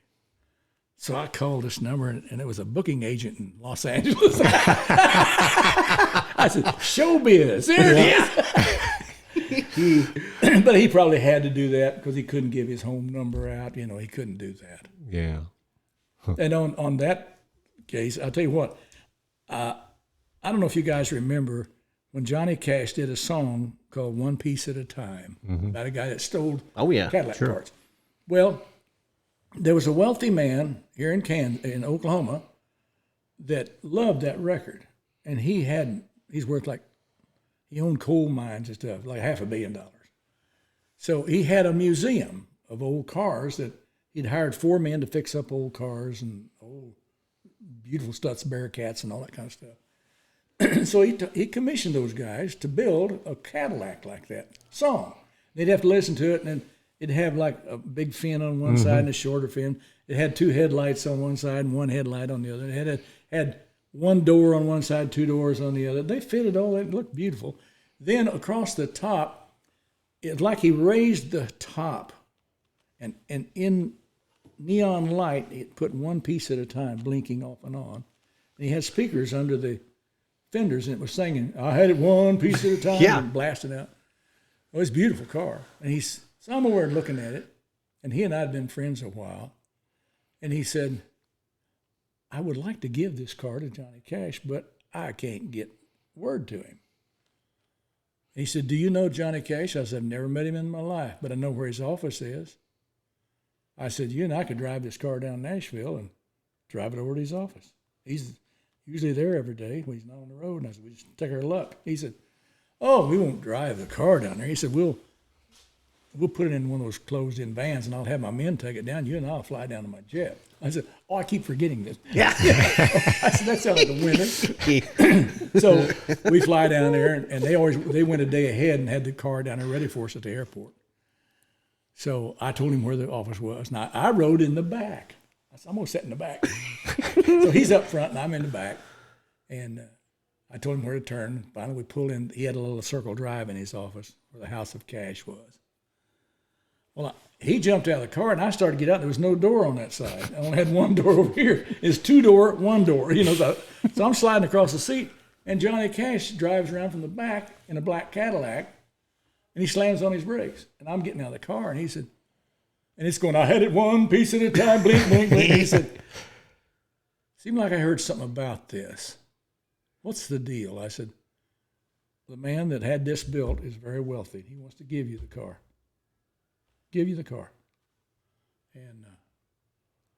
So I called this number, and it was a booking agent in Los Angeles. I said, showbiz, there it is. But he probably had to do that because he couldn't give his home number out. You know, he couldn't do that. Yeah. And on that case, I'll tell you what, I don't know if you guys remember when Johnny Cash did a song called One Piece at a Time about a guy that stole Cadillac cars. Well, there was a wealthy man here in Oklahoma that loved that record. And he's worth he owned coal mines and stuff, like $500 million. So he had a museum of old cars that he'd hired 4 men to fix up old cars and old beautiful Stutz Bearcats and all that kind of stuff. So he commissioned those guys to build a Cadillac like that song. They'd have to listen to it, and then it'd have like a big fin on one side and a shorter fin. It had 2 headlights on one side and 1 headlight on the other. It had 1 door on one side, 2 doors on the other. They fitted all that. It looked beautiful. Then across the top, it's like he raised the top, and in neon light, it put 1 piece at a time, blinking off and on. And he had speakers under the fenders, and it was singing, I had it 1 piece at a time, and blasting out. Well, it's a beautiful car. And so I'm over looking at it, and he and I had been friends a while. And he said, I would like to give this car to Johnny Cash, but I can't get word to him. He said, do you know Johnny Cash? I said, I've never met him in my life, but I know where his office is. I said, you and I could drive this car down Nashville and drive it over to his office. He's usually there every day when he's not on the road. And I said, we just take our luck. He said, oh, we won't drive the car down there. He said, we'll put it in one of those closed-in vans, and I'll have my men take it down. You and I'll fly down to my jet. I said, oh, I keep forgetting this. Yeah. I said, that sounds like a winner. So we fly down there, and they went a day ahead and had the car down there ready for us at the airport. So I told him where the office was. Now, I rode in the back. I said, I'm going to sit in the back. So he's up front, and I'm in the back. And I told him where to turn. Finally, we pulled in. He had a little circle drive in his office where the House of Cash was. Well, he jumped out of the car, and I started to get out. There was no door on that side. I only had 1 door over here. It's 2 door, 1 door. You know, so I'm sliding across the seat, and Johnny Cash drives around from the back in a black Cadillac, and he slams on his brakes. And I'm getting out of the car, and he said, and it's going, I had it 1 piece at a time, blink, blink, blink. And he said, seemed like I heard something about this. What's the deal? I said, the man that had this built is very wealthy. He wants to give you the car. Give you the car. And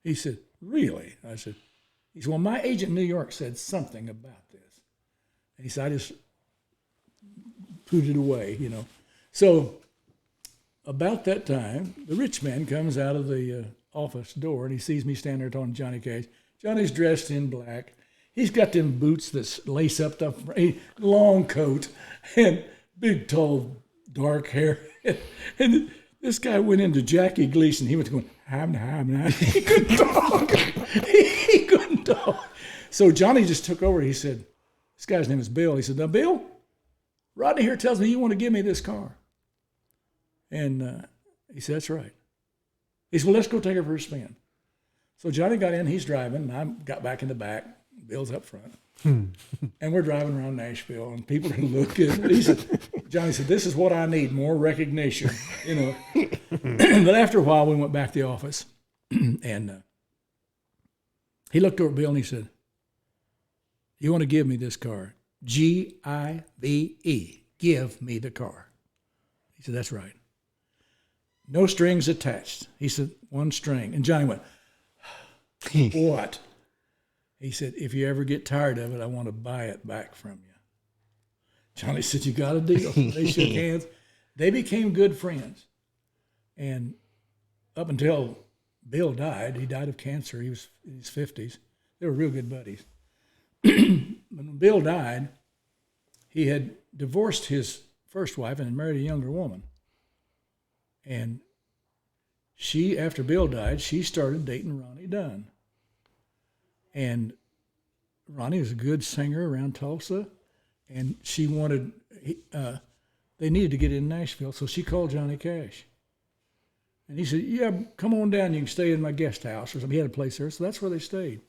he said, really? I said, he said, well, my agent in New York said something about this. And he said, I just put it away, you know. So about that time, the rich man comes out of the office door, and he sees me standing there talking to Johnny Cash. Johnny's dressed in black. He's got them boots that lace up the front, long coat, and big, tall, dark hair. And this guy went into Jackie Gleason. He was going, he couldn't talk. He couldn't talk. So Johnny just took over. He said, this guy's name is Bill. He said, now, Bill, Rodney here tells me you want to give me this car. And he said, that's right. He said, well, let's go take her for a spin. So Johnny got in. He's driving. And I got back in the back. Bill's up front. And we're driving around Nashville, and people are looking. Johnny said, this is what I need, more recognition, you know. But after a while, we went back to the office, and he looked over at Bill, and he said, you want to give me this car? Give, give me the car. He said, that's right. No strings attached. He said, 1 string. And Johnny went, what? He said, if you ever get tired of it, I want to buy it back from you. Johnny said, you got a deal. They shook hands. They became good friends. And up until Bill died, he died of cancer. He was in his 50s. They were real good buddies. When Bill died, he had divorced his first wife and had married a younger woman. And after Bill died, she started dating Ronnie Dunn. And Ronnie was a good singer around Tulsa, and she wanted, they needed to get in Nashville, so she called Johnny Cash. And he said, yeah, come on down, you can stay in my guest house or something. He had a place there, so that's where they stayed.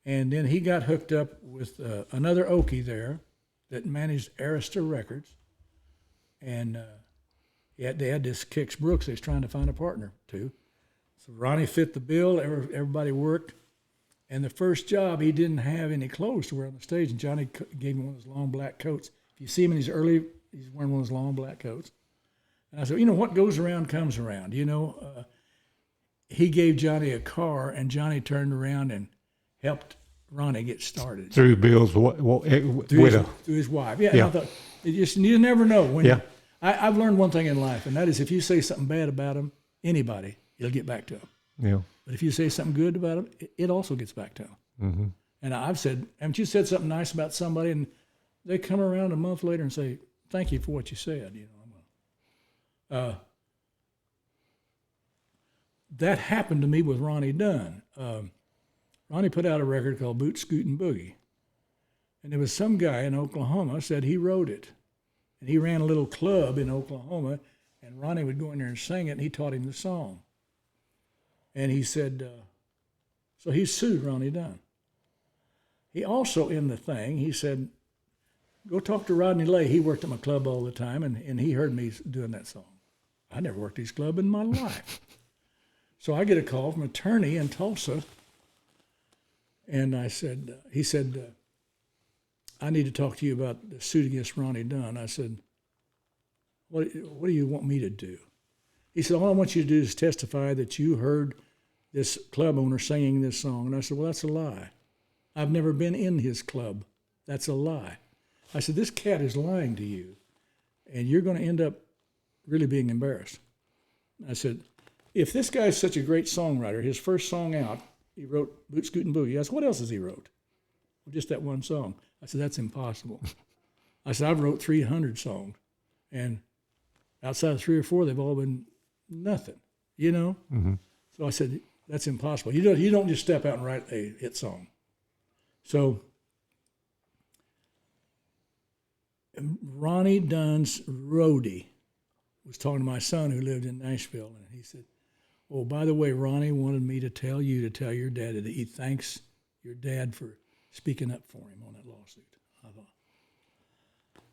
And then he got hooked up with another Okie there that managed Arista Records. And they had this Kix Brooks they was trying to find a partner to. So Ronnie fit the bill, everybody worked. And the first job, he didn't have any clothes to wear on the stage, and Johnny gave him one of those long black coats. If you see him in his early, he's wearing one of those long black coats. And I said, what goes around comes around. He gave Johnny a car, and Johnny turned around and helped Ronnie get started. Through Bill's widow. Through his wife. Yeah. And I thought, you never know. I've learned one thing in life, and that is if you say something bad about him, anybody, it'll get back to him. Yeah. But if you say something good about him, it also gets back to him. Mm-hmm. And I've said, haven't you said something nice about somebody, and they come around a month later and say, thank you for what you said. That happened to me with Ronnie Dunn. Ronnie put out a record called Boot Scootin' Boogie. And there was some guy in Oklahoma said he wrote it. And he ran a little club in Oklahoma, and Ronnie would go in there and sing it, and he taught him the song. And he said, so he sued Ronnie Dunn. He also, in the thing, he said, go talk to Rodney Lay. He worked at my club all the time, and he heard me doing that song. I never worked his club in my life. So I get a call from an attorney in Tulsa, and he said, I need to talk to you about the suit against Ronnie Dunn. I said, what do you want me to do? He said, all I want you to do is testify that you heard this club owner singing this song. And I said, well, that's a lie. I've never been in his club. That's a lie. I said, this cat is lying to you, and you're going to end up really being embarrassed. I said, if this guy's such a great songwriter, his first song out, he wrote Boot Scootin' Boogie. I said, what else has he wrote? Well, just that one song. I said, that's impossible. I said, I've wrote 300 songs, and outside of 3 or 4, they've all been nothing, Mm-hmm. So I said, that's impossible. You don't just step out and write a hit song. So Ronnie Dunn's roadie was talking to my son who lived in Nashville, and he said, oh, by the way, Ronnie wanted me to tell your dad that he thanks your dad for speaking up for him on that lawsuit. I thought,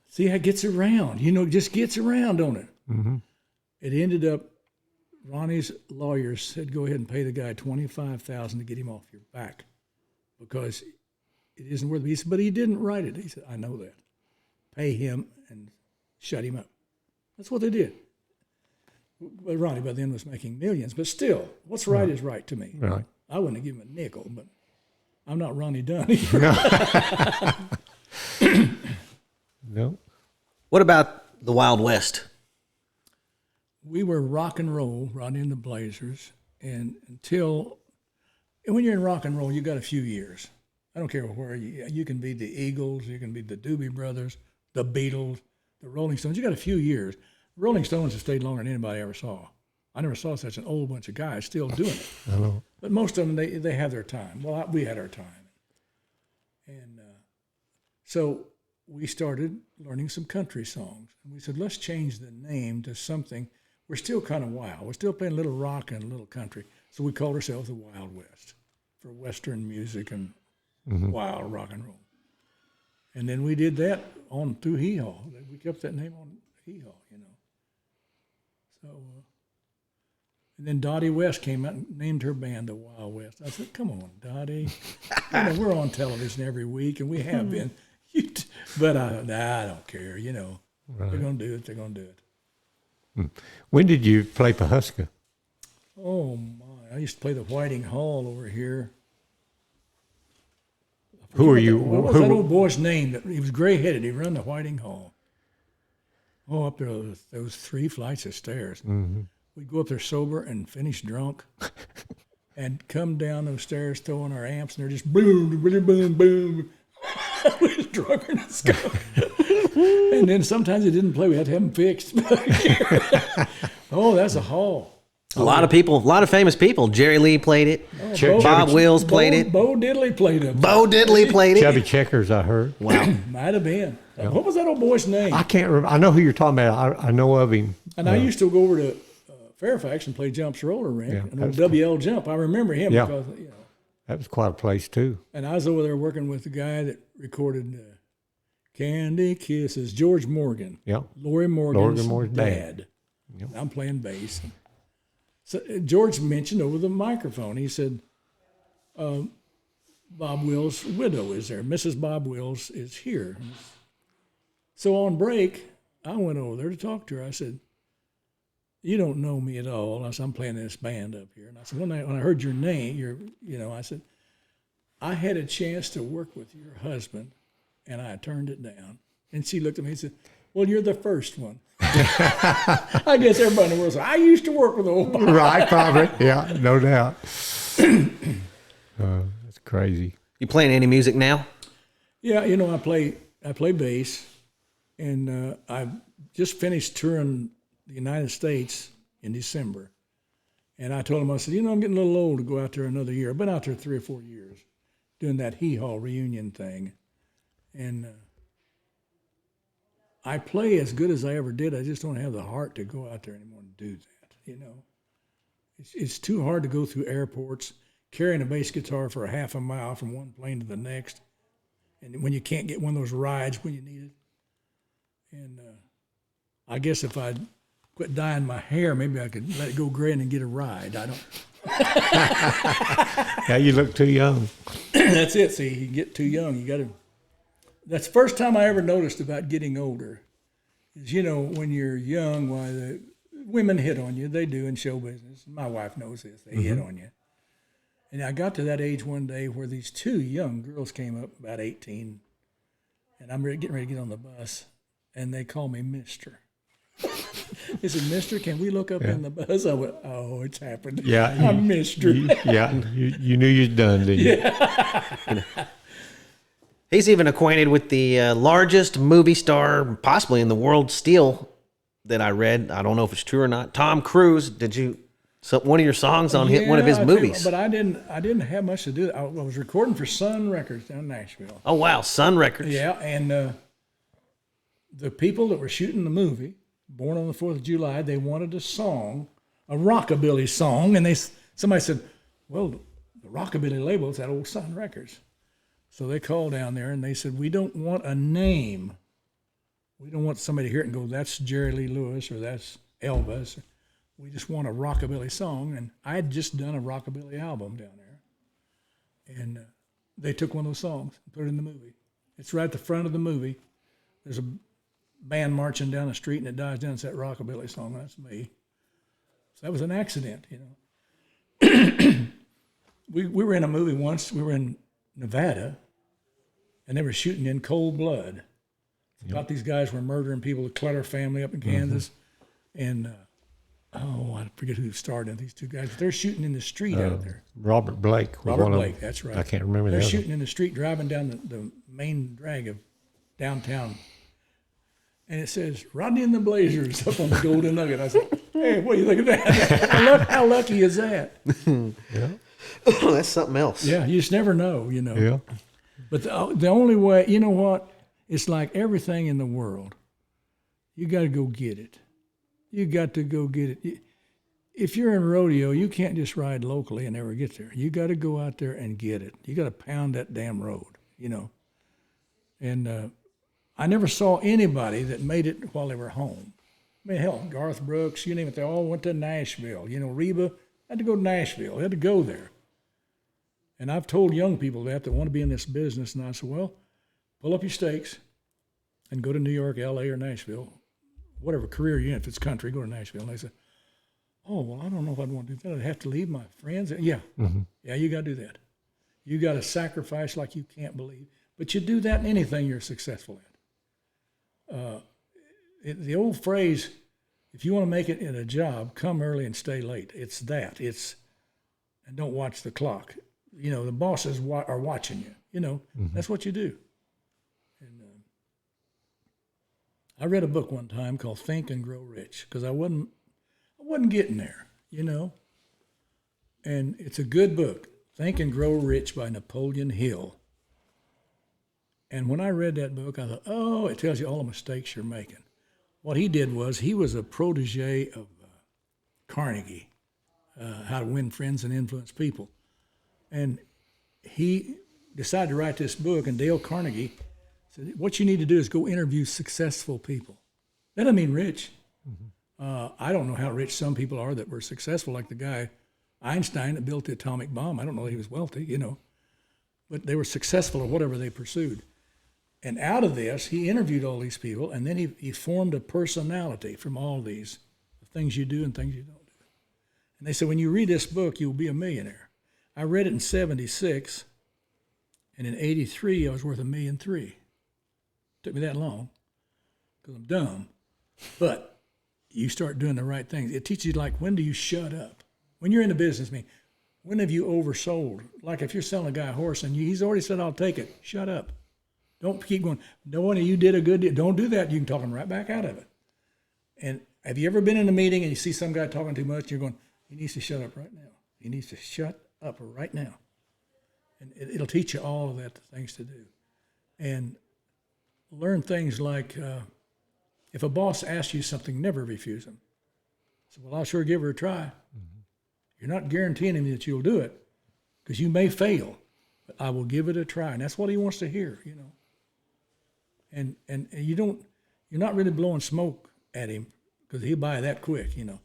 see how it gets around. It just gets around, don't it? Mm-hmm. It ended up, Ronnie's lawyers said, go ahead and pay the guy $25,000 to get him off your back because it isn't worth it. He said, but he didn't write it. He said, I know that. Pay him and shut him up. That's what they did. But Ronnie by then was making millions. But still, what's right is right to me. Right. I wouldn't have given him a nickel, but I'm not Ronnie Dunn either. No. What about the Wild West? We were rock and roll, Rodney and the Blazers, and when you're in rock and roll, you got a few years. I don't care where you can be the Eagles, you can be the Doobie Brothers, the Beatles, the Rolling Stones. You got a few years. Rolling Stones have stayed longer than anybody ever saw. I never saw such an old bunch of guys still doing it. I know. But most of them, they have their time. Well, we had our time. And so we started learning some country songs. And we said, let's change the name to something. We're still kind of wild. We're still playing a little rock and a little country. So we called ourselves the Wild West for Western music and wild rock and roll. And then we did that on through Hee Haw. We kept that name on Hee Haw, So, and then Dottie West came out and named her band the Wild West. I said, come on, Dottie. We're on television every week, and we have been. But I don't care, Right. They're going to do it. They're going to do it. When did you play Pawhuska? Oh, my. I used to play the Whiting Hall over here. Who are you? What was that old boy's name? He was gray-headed. He ran the Whiting Hall. Oh, up there, those 3 flights of stairs. Mm-hmm. We'd go up there sober and finish drunk and come down those stairs throwing our amps, and they're just boom, boom, boom, boom. We was drunker than a skunk. And then sometimes it didn't play. We had to have them fixed. Oh, that's a hall. A lot of famous people. Jerry Lee played it. Bob Wills played it. Bo Diddley played it. Bo Diddley played it. Chubby Checkers, I heard. Wow. Might have been. What was that old boy's name? I can't remember. I know who you're talking about. I know of him. And I used to go over to Fairfax and play Jumps roller rink, and old WL Jump. I remember him because, that was quite a place, too. And I was over there working with the guy that recorded Candy Kisses, George Morgan. Yeah. Lori Morgan's dad. Yep. I'm playing bass. So George mentioned over the microphone, he said, Bob Wills' widow is there. Mrs. Bob Wills is here. So on break, I went over there to talk to her. I said, you don't know me at all. I said, I'm playing this band up here. And I said, when I heard your name, I said, I had a chance to work with your husband, and I turned it down. And she looked at me and said, well, you're the first one. I guess everybody in the world said, I used to work with old Bob. Right, probably. Yeah, no doubt. That's crazy. You playing any music now? Yeah, I play bass, and I just finished touring the United States in December. And I told him, I said, I'm getting a little old to go out there another year. I've been out there 3 or 4 years doing that Hee Haw reunion thing. And I play as good as I ever did. I just don't have the heart to go out there anymore and do that, It's too hard to go through airports carrying a bass guitar for a half a mile from one plane to the next, and when you can't get one of those rides when you need it. And I guess if I'd quit dyeing my hair, maybe I could let it go gray and get a ride. I don't. Yeah, you look too young. That's it. See, you get too young. You got to. That's the first time I ever noticed about getting older. Is when you're young, why the women hit on you. They do in show business. My wife knows this. They hit on you. And I got to that age one day where these 2 young girls came up, about 18, and I'm getting ready to get on the bus, and they call me Mister. They said, Mister, can we look up in the bus? I went, oh, it's happened. Yeah. I'm Mister. You knew you'd done, didn't you? Yeah. He's even acquainted with the largest movie star possibly in the world still that I read. I don't know if it's true or not. Tom Cruise. One of your songs on one of his movies? But I didn't have much to do. I was recording for Sun Records down in Nashville. Oh, wow. Sun Records. Yeah, and the people that were shooting the movie, Born on the 4th of July, they wanted a song, a rockabilly song, and somebody said, well, the rockabilly label is that old Sun Records. So they called down there, and they said, we don't want a name. We don't want somebody to hear it and go, that's Jerry Lee Lewis or that's Elvis. We just want a rockabilly song. And I had just done a rockabilly album down there. And they took one of those songs and put it in the movie. It's right at the front of the movie. There's a band marching down the street, and it dies down. It's that rockabilly song. That's me. So that was an accident, We were in a movie once. We were in Nevada, and they were shooting in cold blood. About these guys were murdering people, the Clutter family up in Kansas. And, I forget who starred in these 2 guys. But they're shooting in the street out there. Robert Blake. That's right. I can't remember that. They're shooting in the street, driving down the main drag of downtown. And it says, Rodney and the Blazers up on the Golden Nugget. I said, hey, what do you think of that? How lucky is that? Yeah. That's something else. Yeah, you just never know, Yeah. But the only way, you know what? It's like everything in the world. You got to go get it. You got to go get it. If you're in rodeo, you can't just ride locally and never get there. You got to go out there and get it. You got to pound that damn road, And I never saw anybody that made it while they were home. I mean, hell, Garth Brooks, you name it, they all went to Nashville. Reba had to go to Nashville. They had to go there. And I've told young people that want to be in this business, and I said, well, pull up your stakes and go to New York, L.A., or Nashville, whatever career you're in. If it's country, go to Nashville. And they said, oh, well, I don't know if I'd want to do that. I'd have to leave my friends. Yeah, yeah, you got to do that. You got to sacrifice like you can't believe. But you do that in anything you're successful at. The old phrase, if you want to make it in a job, come early and stay late. It's that. And don't watch the clock. The bosses are watching you. That's what you do. And I read a book one time called Think and Grow Rich because I wasn't getting there. you know. And it's a good book, Think and Grow Rich by Napoleon Hill. And when I read that book, I thought, oh, it tells you all the mistakes you're making. What he did was he was a protege of Carnegie, how to win friends and influence people. And he decided to write this book, and Dale Carnegie said, what you need to do is go interview successful people. That doesn't mean rich. I don't know how rich some people are that were successful, like the guy Einstein that built the atomic bomb. I don't know that he was wealthy, you know, but they were successful at whatever they pursued. And out of this, he interviewed all these people, and then he formed a personality from all these, the things you do and things you don't do. And they said, when you read this book, you'll be a millionaire. I read it in 76, and in 83, I was worth $1.3 million. Took me that long, because I'm dumb. But you start doing the right things. It teaches you, like, when do you shut up? When you're in the business, when have you oversold? Like if you're selling a guy a horse, and he's already said, I'll take it, shut up. Don't keep going, no one of you did a good deal. Don't do that. You can talk him right back out of it. And have you ever been in a meeting and you see some guy talking too much, and you're going, he needs to shut up right now. He needs to shut up right now. And it'll teach you all of that, the things to do. And learn things like, if a boss asks you something, never refuse him. So, well, I'll sure give her a try. You're not guaranteeing him that you'll do it, because you may fail, but I will give it a try. And that's what he wants to hear, you know. And you're not really blowing smoke at him, because he'll buy that quick, you know.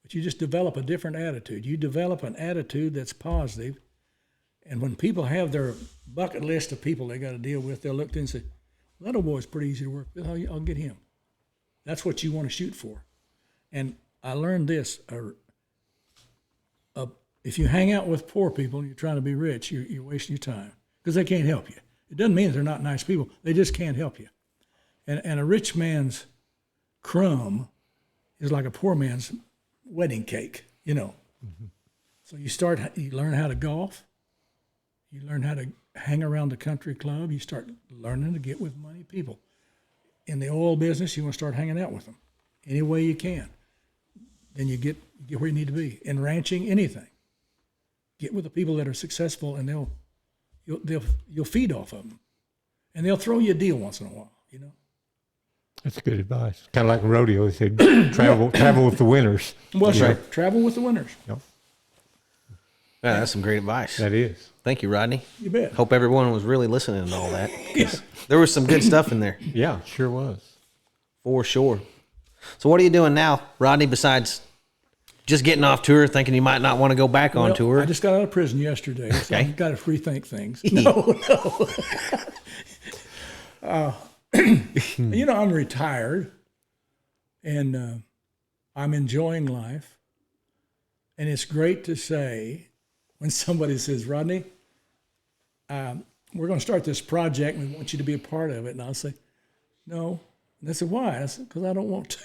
But you just develop a different attitude. You develop an attitude that's positive. And when people have their bucket list of people they got to deal with, they'll look to and say, well, that old boy's pretty easy to work with. I'll get him. That's what you want to shoot for. And I learned this. If you hang out with poor people and you're trying to be rich, you're wasting your time, because they can't help you. It doesn't mean they're not nice people. They just can't help you. And a rich man's crumb is like a poor man's wedding cake, you know. So you learn how to golf. You learn how to hang around the country club. You start learning to get with money people. In the oil business, you want to start hanging out with them any way you can. Then you get where you need to be. In ranching, anything. Get with the people that are successful, and you'll feed off of them. And they'll throw you a deal once in a while, you know. That's good advice. Kind of like in rodeo, they said, travel with the winners. Well, that's right. Travel with the winners. Yep. Yeah, that's some great advice. That is. Thank you, Rodney. You bet. Hope everyone was really listening to all that. There was some good stuff in there. Yeah, sure was. For sure. So what are you doing now, Rodney, besides just getting off tour, thinking you might not want to go back on tour? I just got out of prison yesterday, so Okay. I've got to rethink things. No. You know, I'm retired, and I'm enjoying life. And it's great to say when somebody says, Rodney, we're going to start this project, and we want you to be a part of it. And I'll say, no. And they said, why? I said, because I don't want to.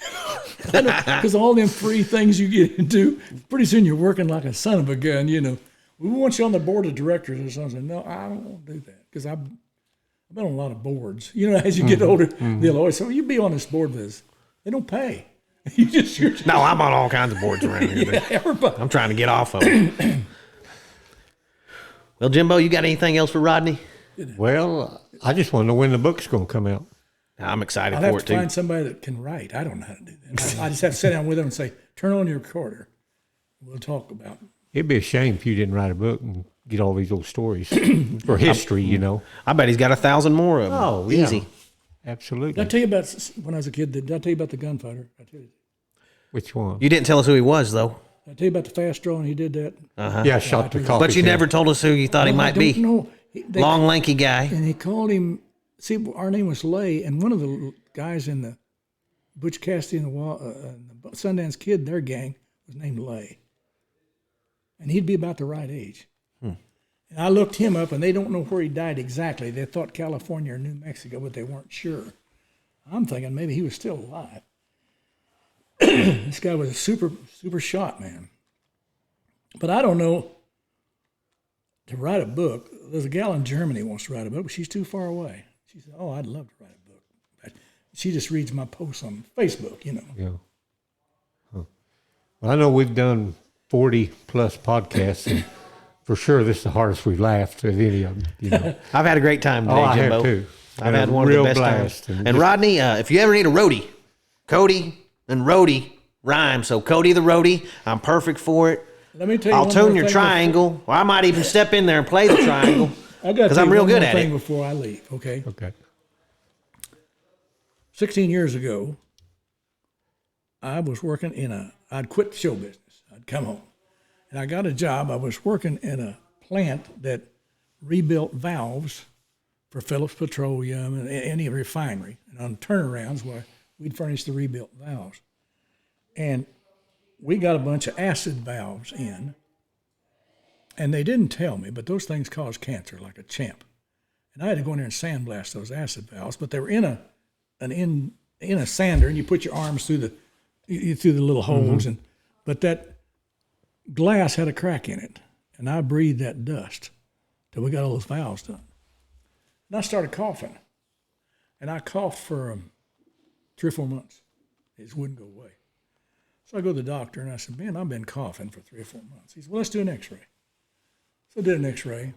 Because all them free things you get into, pretty soon you're working like a son of a gun, you know. We want you on the board of directors or something. No, I don't want to do that, because I've been on a lot of boards. You know, as you get older, they'll always say, well, you be on this board with us. They don't pay. No, I'm on all kinds of boards around here. Yeah, everybody. I'm trying to get off of them. Well, Jimbo, you got anything else for Rodney? Well, I just want to know when the book's going to come out. I'm excited I'll for have it, to too. find somebody that can write. I don't know how to do that. I just have to sit down with them and say, turn on your recorder. We'll talk about it. It'd be a shame if you didn't write a book and get all these old stories for history, you know. I bet he's got 1,000 more of them. Oh, yeah. Easy. Absolutely. Did I tell you about when I was a kid? Did I tell you about the gunfighter? Which one? You didn't tell us who he was, though. Did I tell you about the fast draw and he did that? Yeah, I shot the coffee. But you never told us who you thought he might be. No, Long, lanky guy. And he called him. See, our name was Lay, and one of the guys in the Butch Cassidy and the Sundance Kid, their gang, was named Lay. And he'd be about the right age. And I looked him up, and they don't know where he died exactly. They thought California or New Mexico, but they weren't sure. I'm thinking maybe he was still alive. This guy was a super shot, man. But I don't know. To write a book, there's a gal in Germany who wants to write a book, but she's too far away. She said, oh, I'd love to write a book. But she just reads my posts on Facebook, you know. Yeah. Huh. Well, I know we've done 40-plus podcasts, and for sure this is the hardest we've laughed at any of them. I've had a great time today, I Jimbo. have too. I've had one of the best blast. times. And Rodney, if you ever need a roadie, Cody and roadie rhyme. So Cody the roadie, I'm perfect for it. Let me tell you I'll tune your triangle, or I might even step in there and play the triangle because I'm real good at it. Before I leave, okay? Okay. 16 years ago, I was working I'd quit show business. I'd come home. And I got a job. I was working in a plant that rebuilt valves for Phillips Petroleum and any refinery. And on turnarounds where we'd furnish the rebuilt valves. And we got a bunch of acid valves in. And they didn't tell me, but those things cause cancer like a champ. And I had to go in there and sandblast those acid valves, but they were in a sander, and you put your arms through the little holes, but that glass had a crack in it, and I breathed that dust till we got all those valves done. And I started coughing, and I coughed for 3 or 4 months. It just wouldn't go away. So I go to the doctor, and I said, man, I've been coughing for 3 or 4 months. He said, well, let's do an x-ray. So I did an x-ray.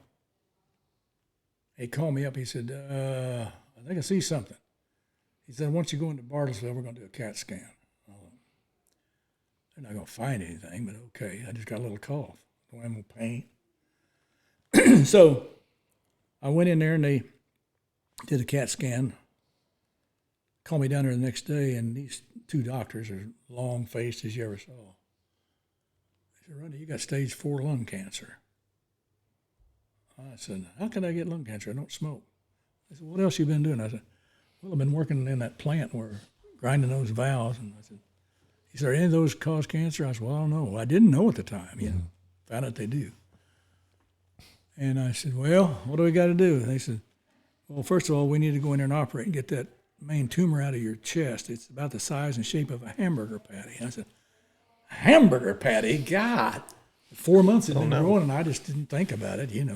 He called me up. He said, I think I see something. He said, once you go into Bartlesville, we're going to do a CAT scan. They're not going to find anything, but okay. I just got a little cough. No animal pain. So I went in there, and they did a CAT scan. Called me down there the next day, and these 2 doctors are long-faced as you ever saw. They said, Rodney, you got stage 4 lung cancer. I said, how can I get lung cancer? I don't smoke. They said, what else you been doing? I said, well, I've been working in that plant where grinding those valves. And I said, he said, are any of those cause cancer? I said, well, I don't know. I didn't know at the time. Found out they do. And I said, well, what do we got to do? And they said, well, first of all, we need to go in there and operate and get that main tumor out of your chest. It's about the size and shape of a hamburger patty. And I said, hamburger patty? God. 4 months it had been growing, and I just didn't think about it. You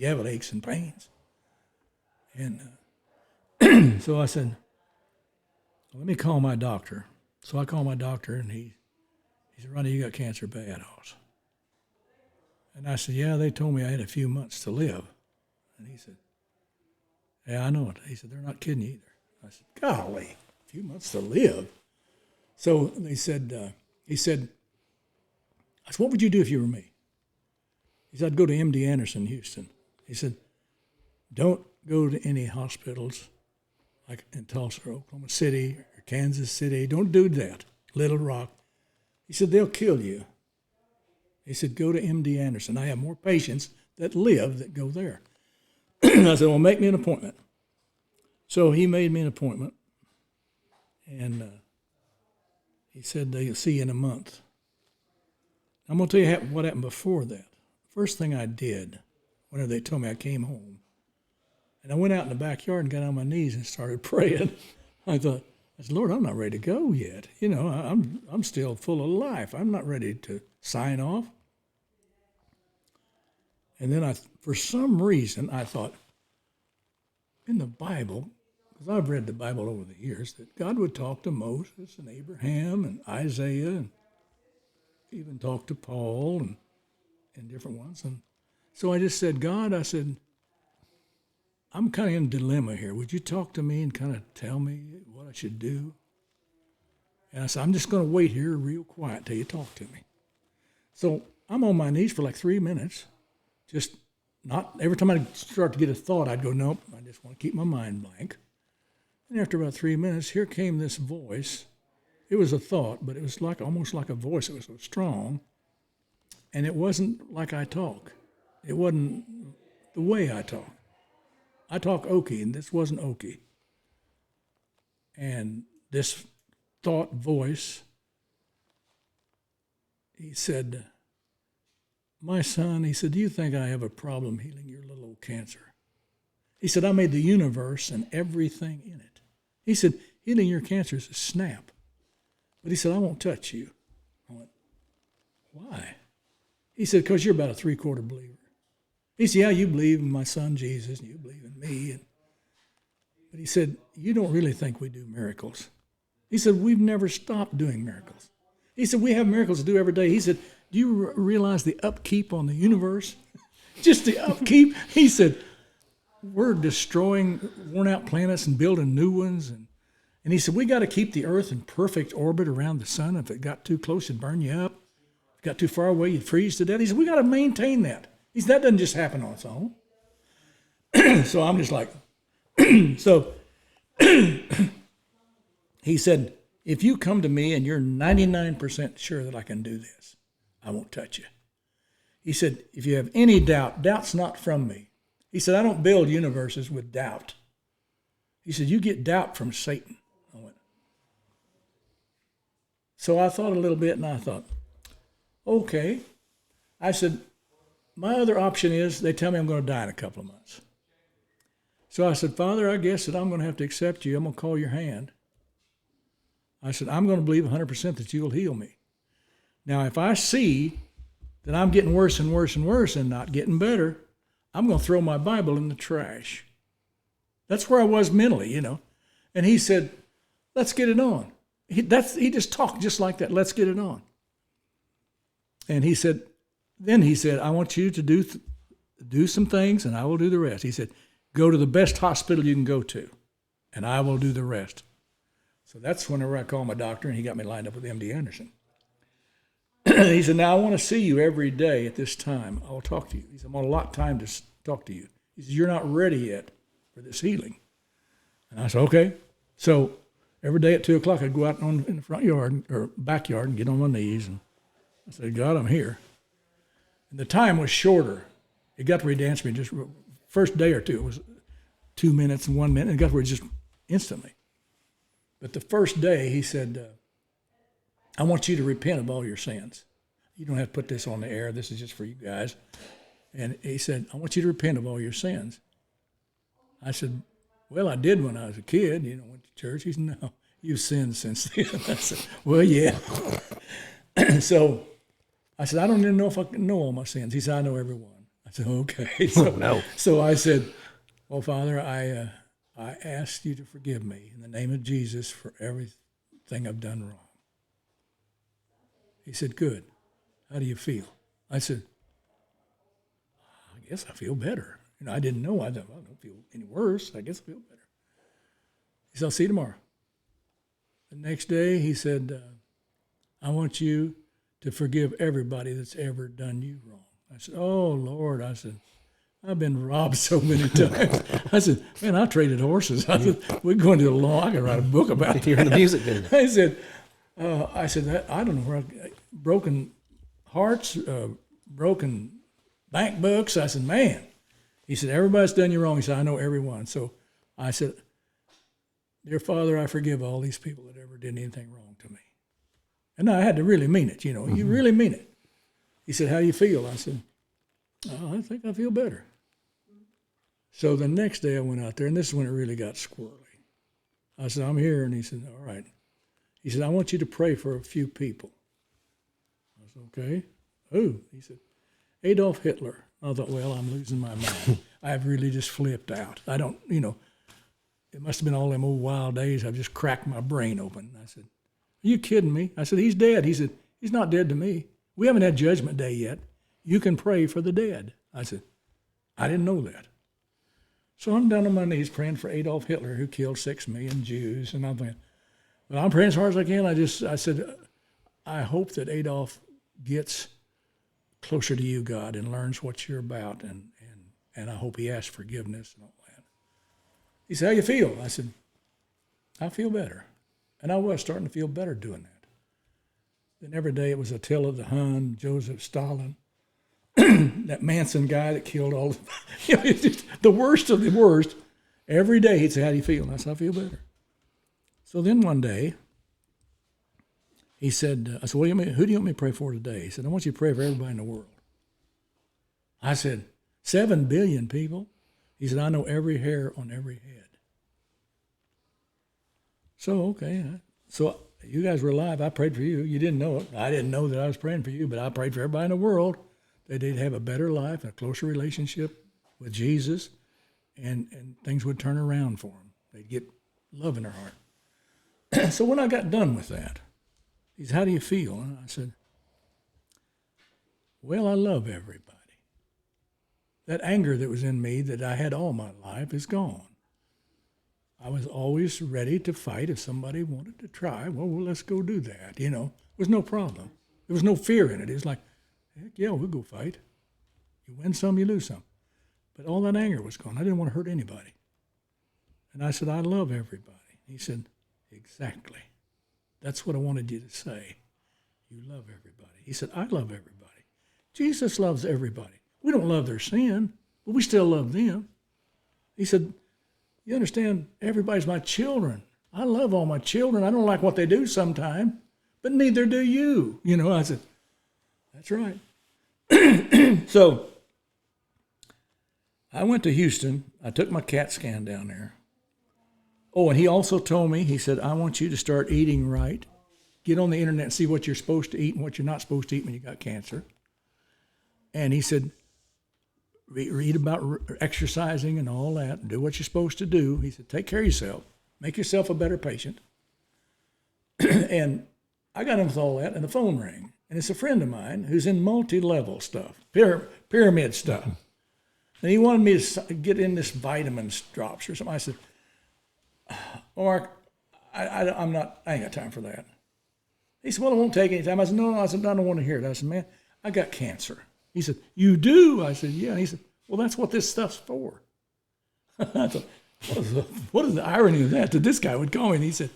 have aches and pains. And so I said, well, let me call my doctor. So I called my doctor, and he said, Rodney, you got cancer bad, Hoss. And I said, yeah, they told me I had a few months to live. And he said, yeah, I know it. He said, they're not kidding either. I said, golly, a few months to live. So they said, he said, I said, what would you do if you were me? He said, I'd go to MD Anderson, Houston. He said, don't go to any hospitals like in Tulsa or Oklahoma City or Kansas City. Don't do that. Little Rock. He said, they'll kill you. He said, go to MD Anderson. I have more patients that live that go there. I said, well, make me an appointment. So he made me an appointment. And he said, they'll see you in a month. I'm going to tell you what happened before that. First thing I did, whenever they told me, I came home. And I went out in the backyard and got on my knees and started praying. I said, Lord, I'm not ready to go yet. I'm still full of life. I'm not ready to sign off. And then for some reason, I thought, in the Bible, because I've read the Bible over the years, that God would talk to Moses and Abraham and Isaiah and even talk to Paul and different ones. And so I just said, God, I said, I'm kind of in a dilemma here. Would you talk to me and kind of tell me what I should do? And I said, I'm just going to wait here real quiet till you talk to me. So I'm on my knees for like 3 minutes. Just not, every time I start to get a thought, I'd go, nope, I just want to keep my mind blank. And after about 3 minutes, here came this voice. It was a thought, but it was almost like a voice. It was so strong. And it wasn't like I talk. It wasn't the way I talk. I talk Okie, and this wasn't Okie. And this thought voice, he said, my son, he said, do you think I have a problem healing your little old cancer? He said, I made the universe and everything in it. He said, healing your cancer is a snap. But he said, I won't touch you. I went, why? He said, because you're about a 3/4 believer. He said, yeah, you believe in my son Jesus, and you believe in me. But he said, you don't really think we do miracles. He said, we've never stopped doing miracles. He said, we have miracles to do every day. He said, do you realize the upkeep on the universe? Just the upkeep. He said, we're destroying worn-out planets and building new ones. And he said, we got to keep the Earth in perfect orbit around the sun. If it got too close, it'd burn you up. If it got too far away, you'd freeze to death. He said, we got to maintain that. He said, that doesn't just happen on its own. So I'm just like, so he said, if you come to me and you're 99% sure that I can do this, I won't touch you. He said, if you have any doubt, doubt's not from me. He said, I don't build universes with doubt. He said, you get doubt from Satan. I went. So I thought a little bit, and I thought, okay. I said, my other option is they tell me I'm going to die in a couple of months. So I said, Father, I guess that I'm going to have to accept you. I'm going to call your hand. I said, I'm going to believe 100% that you'll heal me. Now, if I see that I'm getting worse and worse and worse and not getting better, I'm going to throw my Bible in the trash. That's where I was mentally, you know. And he said, let's get it on. He just talked just like that. Let's get it on. And he said, I want you to do some things and I will do the rest. He said, go to the best hospital you can go to and I will do the rest. So that's whenever I called my doctor and he got me lined up with MD Anderson. He said, now I want to see you every day at this time. I will talk to you. He said, I'm going to allot time to talk to you. He said, you're not ready yet for this healing. And I said, okay. So every day at 2 o'clock, I'd go out in the front yard or backyard and get on my knees. And I said, God, I'm here. And the time was shorter. It got where he danced me just first day or two. It was 2 minutes and 1 minute. It got where it just instantly. But the first day, he said, I want you to repent of all your sins. You don't have to put this on the air. This is just for you guys. And he said, I want you to repent of all your sins. I said, well, I did when I was a kid, went to church. He said, no, you've sinned since then. I said, well, yeah. So I said, I don't even know if I can know all my sins. He said, I know every one. I said, okay. So, no. So I said, well, Father, I ask you to forgive me in the name of Jesus for everything I've done wrong. He said, good. How do you feel? I said, I guess I feel better. I didn't know. I don't feel any worse. I guess I feel better. He said, I'll see you tomorrow. The next day, he said, I want you to forgive everybody that's ever done you wrong. I said, oh, Lord. I said, I've been robbed so many times. I said, man, I traded horses. I said, we're going to the law. I can write a book about that. You're in the music business. I said, I don't know where broken hearts, broken bank books. I said, man. He said, everybody's done you wrong. He said, I know everyone. So I said, dear Father, I forgive all these people that ever did anything wrong to me. And I had to really mean it, You really mean it. He said, how do you feel? I said, oh, I think I feel better. So the next day I went out there, and this is when it really got squirrely. I said, I'm here. And he said, all right. He said, I want you to pray for a few people. I said, okay. Who? He said, Adolf Hitler. I thought, well, I'm losing my mind. I've really just flipped out. I don't, it must have been all them old wild days. I've just cracked my brain open. I said, are you kidding me? I said, he's dead. He said, he's not dead to me. We haven't had Judgment Day yet. You can pray for the dead. I said, I didn't know that. So I'm down on my knees praying for Adolf Hitler, who killed 6 million Jews. And I'm thinking, well, I'm praying as hard as I can. I said, I hope that Adolf gets closer to you, God, and learns what you're about. And I hope he asks forgiveness and all that. He said, how you feel? I said, I feel better. And I was starting to feel better doing that. Then every day it was Attila the Hun, Joseph Stalin, that Manson guy that killed all it's just the worst of the worst. Every day he'd say, how do you feel? And I said, I feel better. So then one day, he said, I said, who do you want me to pray for today? He said, I want you to pray for everybody in the world. I said, 7 billion people? He said, I know every hair on every head. So, okay. So you guys were alive. I prayed for you. You didn't know it. I didn't know that I was praying for you, but I prayed for everybody in the world that they'd have a better life, a closer relationship with Jesus, and things would turn around for them. They'd get love in their heart. So when I got done with that, he said, how do you feel? And I said, Well, I love everybody. That anger that was in me that I had all my life is gone. I was always ready to fight if somebody wanted to try. Well, let's go do that. You know, it was no problem. There was no fear in it. It was like, heck yeah, we'll go fight. You win some, you lose some. But all that anger was gone. I didn't want to hurt anybody. And I said, I love everybody. He said, exactly. That's what I wanted you to say. You love everybody. He said, I love everybody. Jesus loves everybody. We don't love their sin, but we still love them. He said, you understand, everybody's my children. I love all my children. I don't like what they do sometimes, but neither do you. You know, I said, that's right. So I went to Houston. I took my CAT scan down there. Oh, and he also told me, he said, I want you to start eating right. Get on the internet and see what you're supposed to eat and what you're not supposed to eat when you got cancer. And he said, read about exercising and all that. Do what you're supposed to do. He said, take care of yourself. Make yourself a better patient. And I got him with all that, and the phone rang. And it's a friend of mine who's in multi-level stuff, pyramid stuff. And he wanted me to get in this vitamins drops or something. I said, Mark, I ain't got time for that. He said, well, it won't take any time. I said, no. I said, I don't want to hear it. I said, man, I got cancer. He said, you do? I said, yeah. And he said, well, that's what this stuff's for. I thought, what is the irony of that this guy would call me? And he said,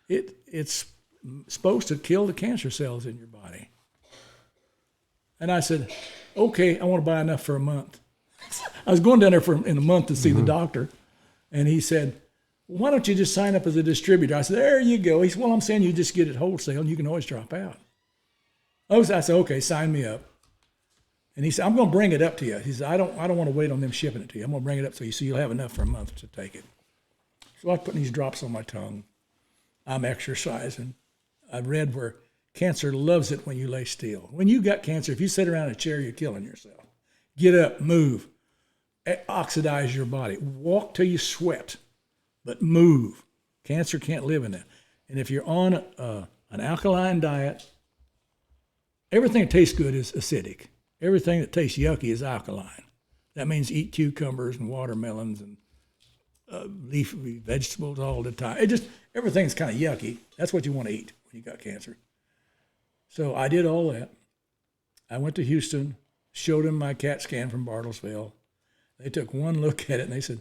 it's supposed to kill the cancer cells in your body. And I said, okay, I want to buy enough for a month. I was going down there in a month to see the doctor. And he said, well, why don't you just sign up as a distributor? I said, there you go. He said, well, I'm saying you just get it wholesale and you can always drop out. I said, okay, sign me up. And he said, I'm going to bring it up to you. He said, I don't want to wait on them shipping it to you. I'm going to bring it up to you so you'll have enough for a month to take it. So I was putting these drops on my tongue. I'm exercising. I've read where cancer loves it when you lay still. When you got cancer, if you sit around in a chair, you're killing yourself. Get up, move, oxidize your body. Walk till you sweat, but move. Cancer can't live in that. And if you're on an alkaline diet, everything that tastes good is acidic. Everything that tastes yucky is alkaline. That means eat cucumbers and watermelons and leafy vegetables all the time. Everything's kind of yucky. That's what you want to eat when you got cancer. So I did all that. I went to Houston, showed them my CAT scan from Bartlesville. They took one look at it and they said,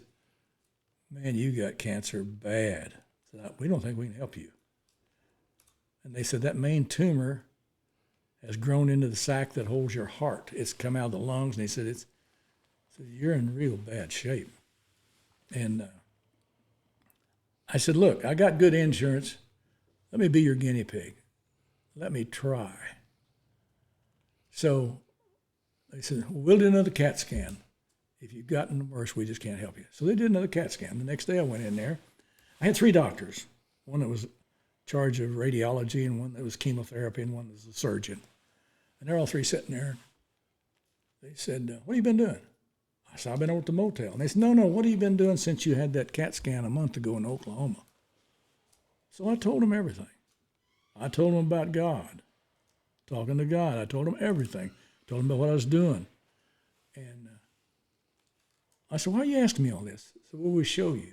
man, you got cancer bad. I said, we don't think we can help you. And they said that main tumor has grown into the sac that holds your heart. It's come out of the lungs. And he said, you're in real bad shape. And I said, look, I got good insurance. Let me be your guinea pig. Let me try. So they said, we'll do another CAT scan. If you've gotten worse, we just can't help you. So they did another CAT scan. The next day I went in there. I had 3 doctors. One that was in charge of radiology, and one that was chemotherapy, and one that was a surgeon. And they're all 3 sitting there. They said, what have you been doing? I said, I've been over at the motel. And they said, no, what have you been doing since you had that CAT scan a month ago in Oklahoma? So I told them everything. I told them about God, talking to God. I told them everything. Told them about what I was doing. And I said, why are you asking me all this? I said, well, we'll show you.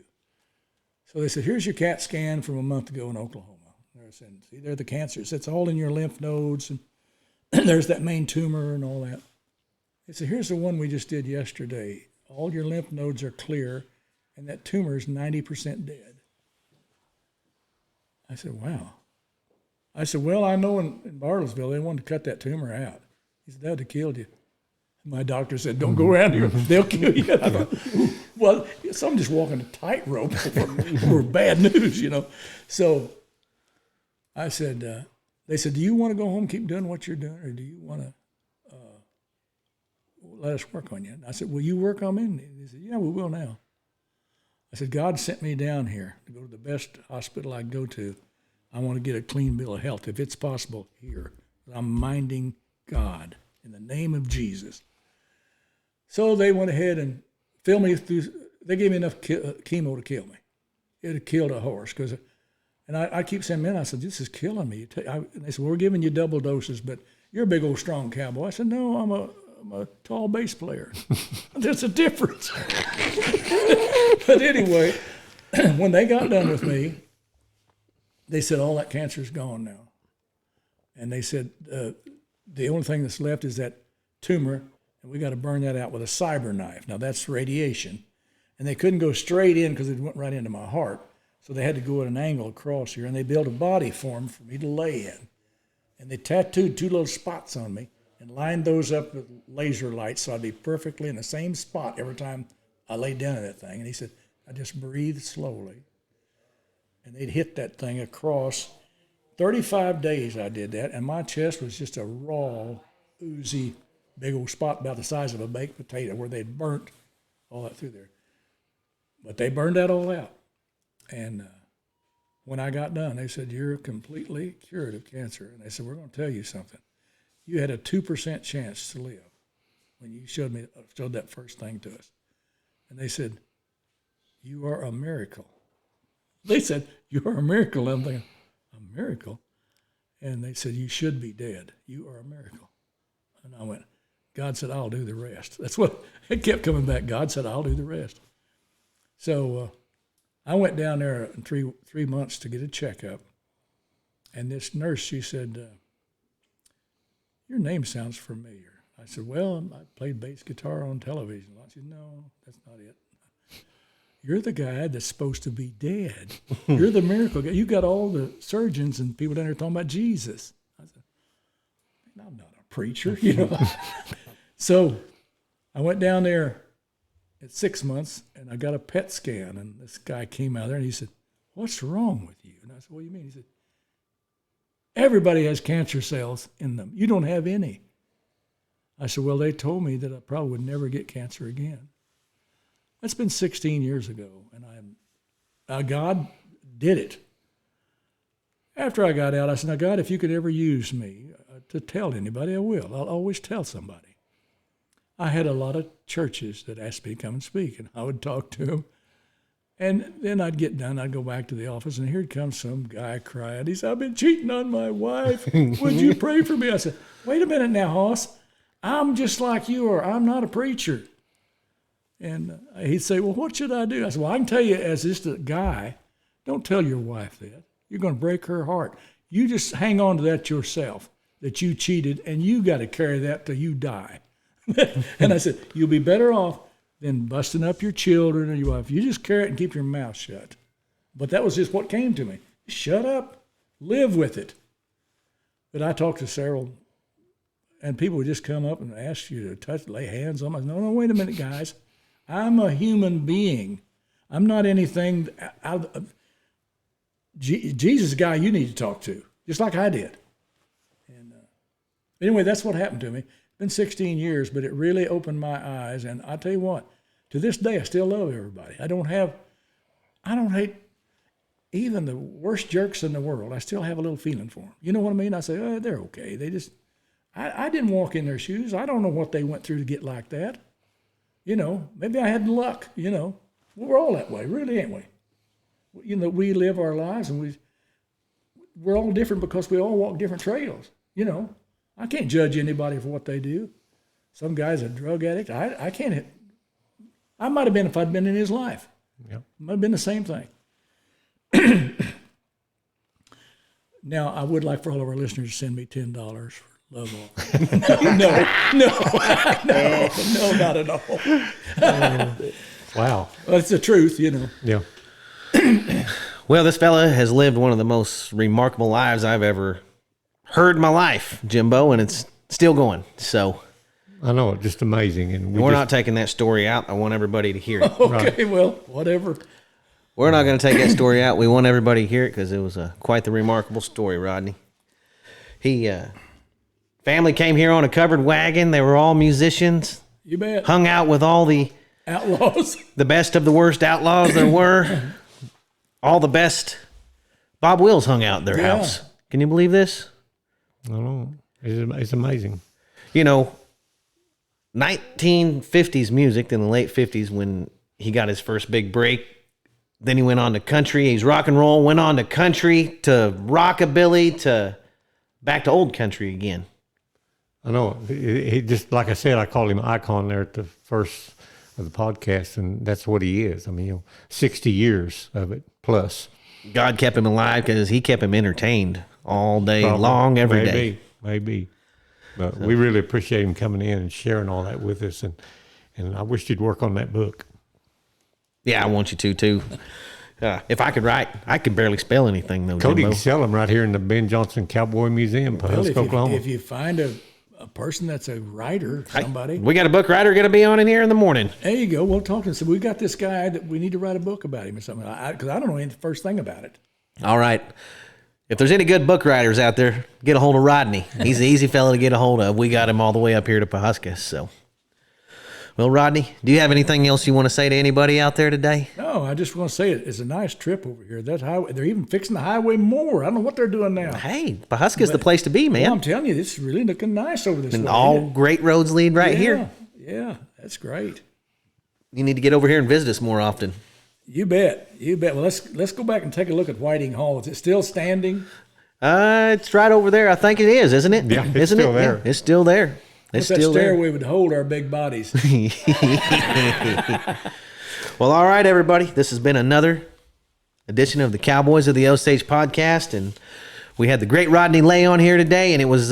So they said, here's your CAT scan from a month ago in Oklahoma. They said, see, there's the cancer. It's all in your lymph nodes, and there's that main tumor and all that. They said, here's the one we just did yesterday. All your lymph nodes are clear, and that tumor is 90% dead. I said, wow. I said, well, I know in Bartlesville, they wanted to cut that tumor out. He said, that would have killed you. My doctor said, don't go around here. They'll kill you. I thought, well, so I'm just walking a tightrope for bad news, you know. So I said, they said, do you want to go home and keep doing what you're doing, or do you want to let us work on you? And I said, will you work on me? And he said, yeah, we will now. I said, God sent me down here to go to the best hospital I can go to. I want to get a clean bill of health, if it's possible, here. I'm minding God in the name of Jesus. So they went ahead and filled me through. They gave me enough chemo to kill me. It had killed a horse. And I keep saying, man, I said, this is killing me. And they said, well, we're giving you double doses, but you're a big old strong cowboy. I said, no, I'm a tall bass player. There's a difference. But anyway, when they got done with me, they said, all that cancer's gone now. And they said, the only thing that's left is that tumor, and we got to burn that out with a cyber knife. Now, that's radiation. And they couldn't go straight in because it went right into my heart. So they had to go at an angle across here, and they built a body form for me to lay in. And they tattooed 2 little spots on me and lined those up with laser lights so I'd be perfectly in the same spot every time I laid down in that thing. And he said, I just breathe slowly. And they'd hit that thing across. 35 days I did that, and my chest was just a raw, oozy, big old spot about the size of a baked potato where they'd burnt all that through there. But they burned that all out. And when I got done, they said, you're completely cured of cancer. And they said, we're going to tell you something. You had a 2% chance to live when you showed that first thing to us. And they said, you are a miracle. They said, you are a miracle. I'm thinking, a miracle? And they said, you should be dead. You are a miracle. And I went, God said, I'll do the rest. That's what, it kept coming back. God said, I'll do the rest. So I went down there in three months to get a checkup. And this nurse, she said, your name sounds familiar. I said, well, I played bass guitar on television. She said, no, that's not it. You're the guy that's supposed to be dead. You're the miracle guy. You got all the surgeons and people down there talking about Jesus. I said, I'm not a preacher, you know. So I went down there at 6 months, and I got a PET scan, and this guy came out there, and he said, what's wrong with you? And I said, what do you mean? He said, everybody has cancer cells in them. You don't have any. I said, well, they told me that I probably would never get cancer again. That's been 16 years ago, and God did it. After I got out, I said, now, God, if you could ever use me to tell anybody, I will. I'll always tell somebody. I had a lot of churches that asked me to come and speak, and I would talk to them. And then I'd get done, I'd go back to the office, and here comes some guy crying. He said, I've been cheating on my wife. Would you pray for me? I said, wait a minute now, Hoss. I'm just like you are. I'm not a preacher. And he'd say, well, what should I do? I said, well, I can tell you as just a guy, don't tell your wife that. You're going to break her heart. You just hang on to that yourself, that you cheated, and you got to carry that till you die. And I said, you'll be better off than busting up your children or your wife. You just carry it and keep your mouth shut. But that was just what came to me. Shut up. Live with it. But I talked to several, and people would just come up and ask you to lay hands on them. I said, no, wait a minute, guys. I'm a human being. I'm not anything Jesus is a guy you need to talk to, just like I did. And anyway, that's what happened to me. It's been 16 years, but it really opened my eyes. And I tell you what, to this day, I still love everybody. I don't hate even the worst jerks in the world. I still have a little feeling for them. You know what I mean? I say, oh, they're okay. I didn't walk in their shoes. I don't know what they went through to get like that. You know, maybe I had luck, you know. We're all that way, really, ain't we? You know, we live our lives, and we're all different because we all walk different trails, you know. I can't judge anybody for what they do. Some guy's a drug addict. I can't. I might have been if I'd been in his life. Yep. Might have been the same thing. Now, I would like for all of our listeners to send me $10 for love offering. No, not at all. Wow. Well, it's the truth, you know. Yeah. Well, this fella has lived one of the most remarkable lives I've ever heard in my life, Jimbo, and it's still going. So I know, it's just amazing. And we're not taking that story out. I want everybody to hear it. Okay, right. Well, whatever. We're not going to take that story out. We want everybody to hear it because it was quite the remarkable story, Rodney. Family came here on a covered wagon. They were all musicians. You bet. Hung out with all the outlaws, the best of the worst outlaws there were. All the best. Bob Wills hung out at their house. Can you believe this? I don't know. It's amazing. You know, 1950s music in the late 50s when he got his first big break. Then he went on to country. He's rock and roll, went on to country, to rockabilly, to back to old country again. I know. He just, like I said, I called him Icon there at the first of the podcast, and that's what he is. I mean, 60 years of it plus. God kept him alive because he kept him entertained all day long, every day. Maybe. But we really appreciate him coming in and sharing all that with us, and I wish you'd work on that book. Yeah, I want you to, too. If I could write, I could barely spell anything, though, Cody Jimbo. can sell them right here in the Ben Johnson Cowboy Museum, Pawhuska, Oklahoma. If you find a person that's a writer, somebody. We got a book writer going to be on in here in the morning. There you go. We'll talk to him. So we got this guy that we need to write a book about him or something. Because I don't know any first thing about it. All right. If there's any good book writers out there, get a hold of Rodney. He's an easy fellow to get a hold of. We got him all the way up here to Pawhuska. So, well, Rodney, do you have anything else you want to say to anybody out there today? No, I just want to say it's a nice trip over here. That highway, they're even fixing the highway more. I don't know what they're doing now. Hey, Pawhuska's the place to be, man. Well, I'm telling you, this is really looking nice over this And way. all great roads lead right here. Yeah, that's great. You need to get over here and visit us more often. You bet. Well, let's go back and take a look at Whiting Hall. Is it still standing? It's right over there. I think it is, isn't it? Yeah, it's isn't still it? there. Yeah, it's still there. It's That still there. stairway would hold our big bodies. Well, all right, everybody. This has been another edition of the Cowboys of the Osage Podcast, and we had the great Rodney Lay on here today, and it was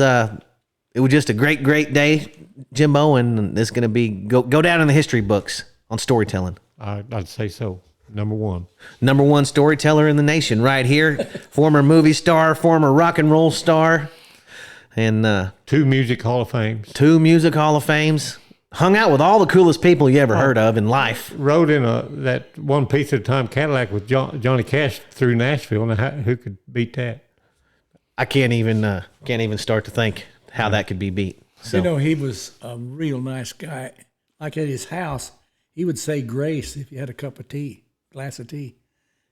just a great day, Jimbo, and it's going to be go down in the history books on storytelling. I'd say so. Number one storyteller in the nation right here. Former movie star, former rock and roll star, and 2 Music Hall of Fames. 2 Music Hall of Fames. Hung out with all the coolest people you ever heard of in life. Rode in that one piece at a time Cadillac with Johnny Cash through Nashville. And who could beat that? I can't even start to think how that could be beat. So. You know, he was a real nice guy. Like at his house, he would say grace if you had a glass of tea.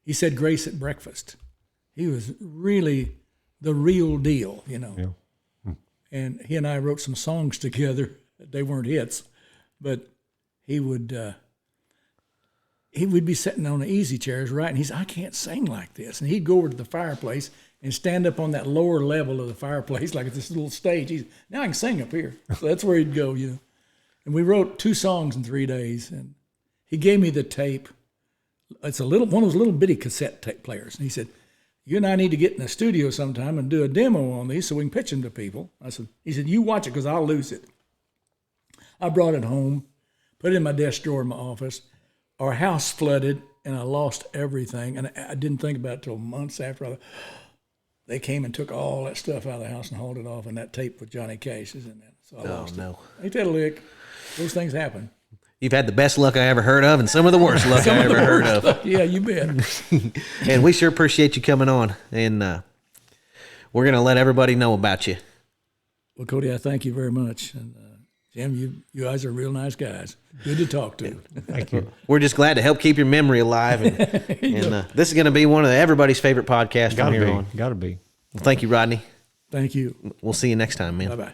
He said grace at breakfast. He was really the real deal, you know. Yeah. And he and I wrote some songs together. They weren't hits, but he would be sitting on the easy chairs, right? And I can't sing like this. And he'd go over to the fireplace and stand up on that lower level of the fireplace, like at this little stage. Now I can sing up here. So that's where he'd go, you know. And we wrote 2 songs in 3 days. And he gave me the tape. It's one of those little bitty cassette tape players. And he said, you and I need to get in the studio sometime and do a demo on these so we can pitch them to people. He said, you watch it because I'll lose it. I brought it home, put it in my desk drawer in my office. Our house flooded, and I lost everything. And I didn't think about it till months after. They came and took all that stuff out of the house and hauled it off, and that tape with Johnny Cash is in there. So I lost it. Ain't that a lick? Those things happen. You've had the best luck I ever heard of and some of the worst luck I ever heard of. Yeah, you bet. And we sure appreciate you coming on. And we're going to let everybody know about you. Well, Cody, I thank you very much. And Jim, you guys are real nice guys. Good to talk to. Thank you. We're just glad to help keep your memory alive. And this is going to be one of everybody's favorite podcasts from here on. Gotta be. Well, thank you, Rodney. Thank you. We'll see you next time, man. Bye-bye.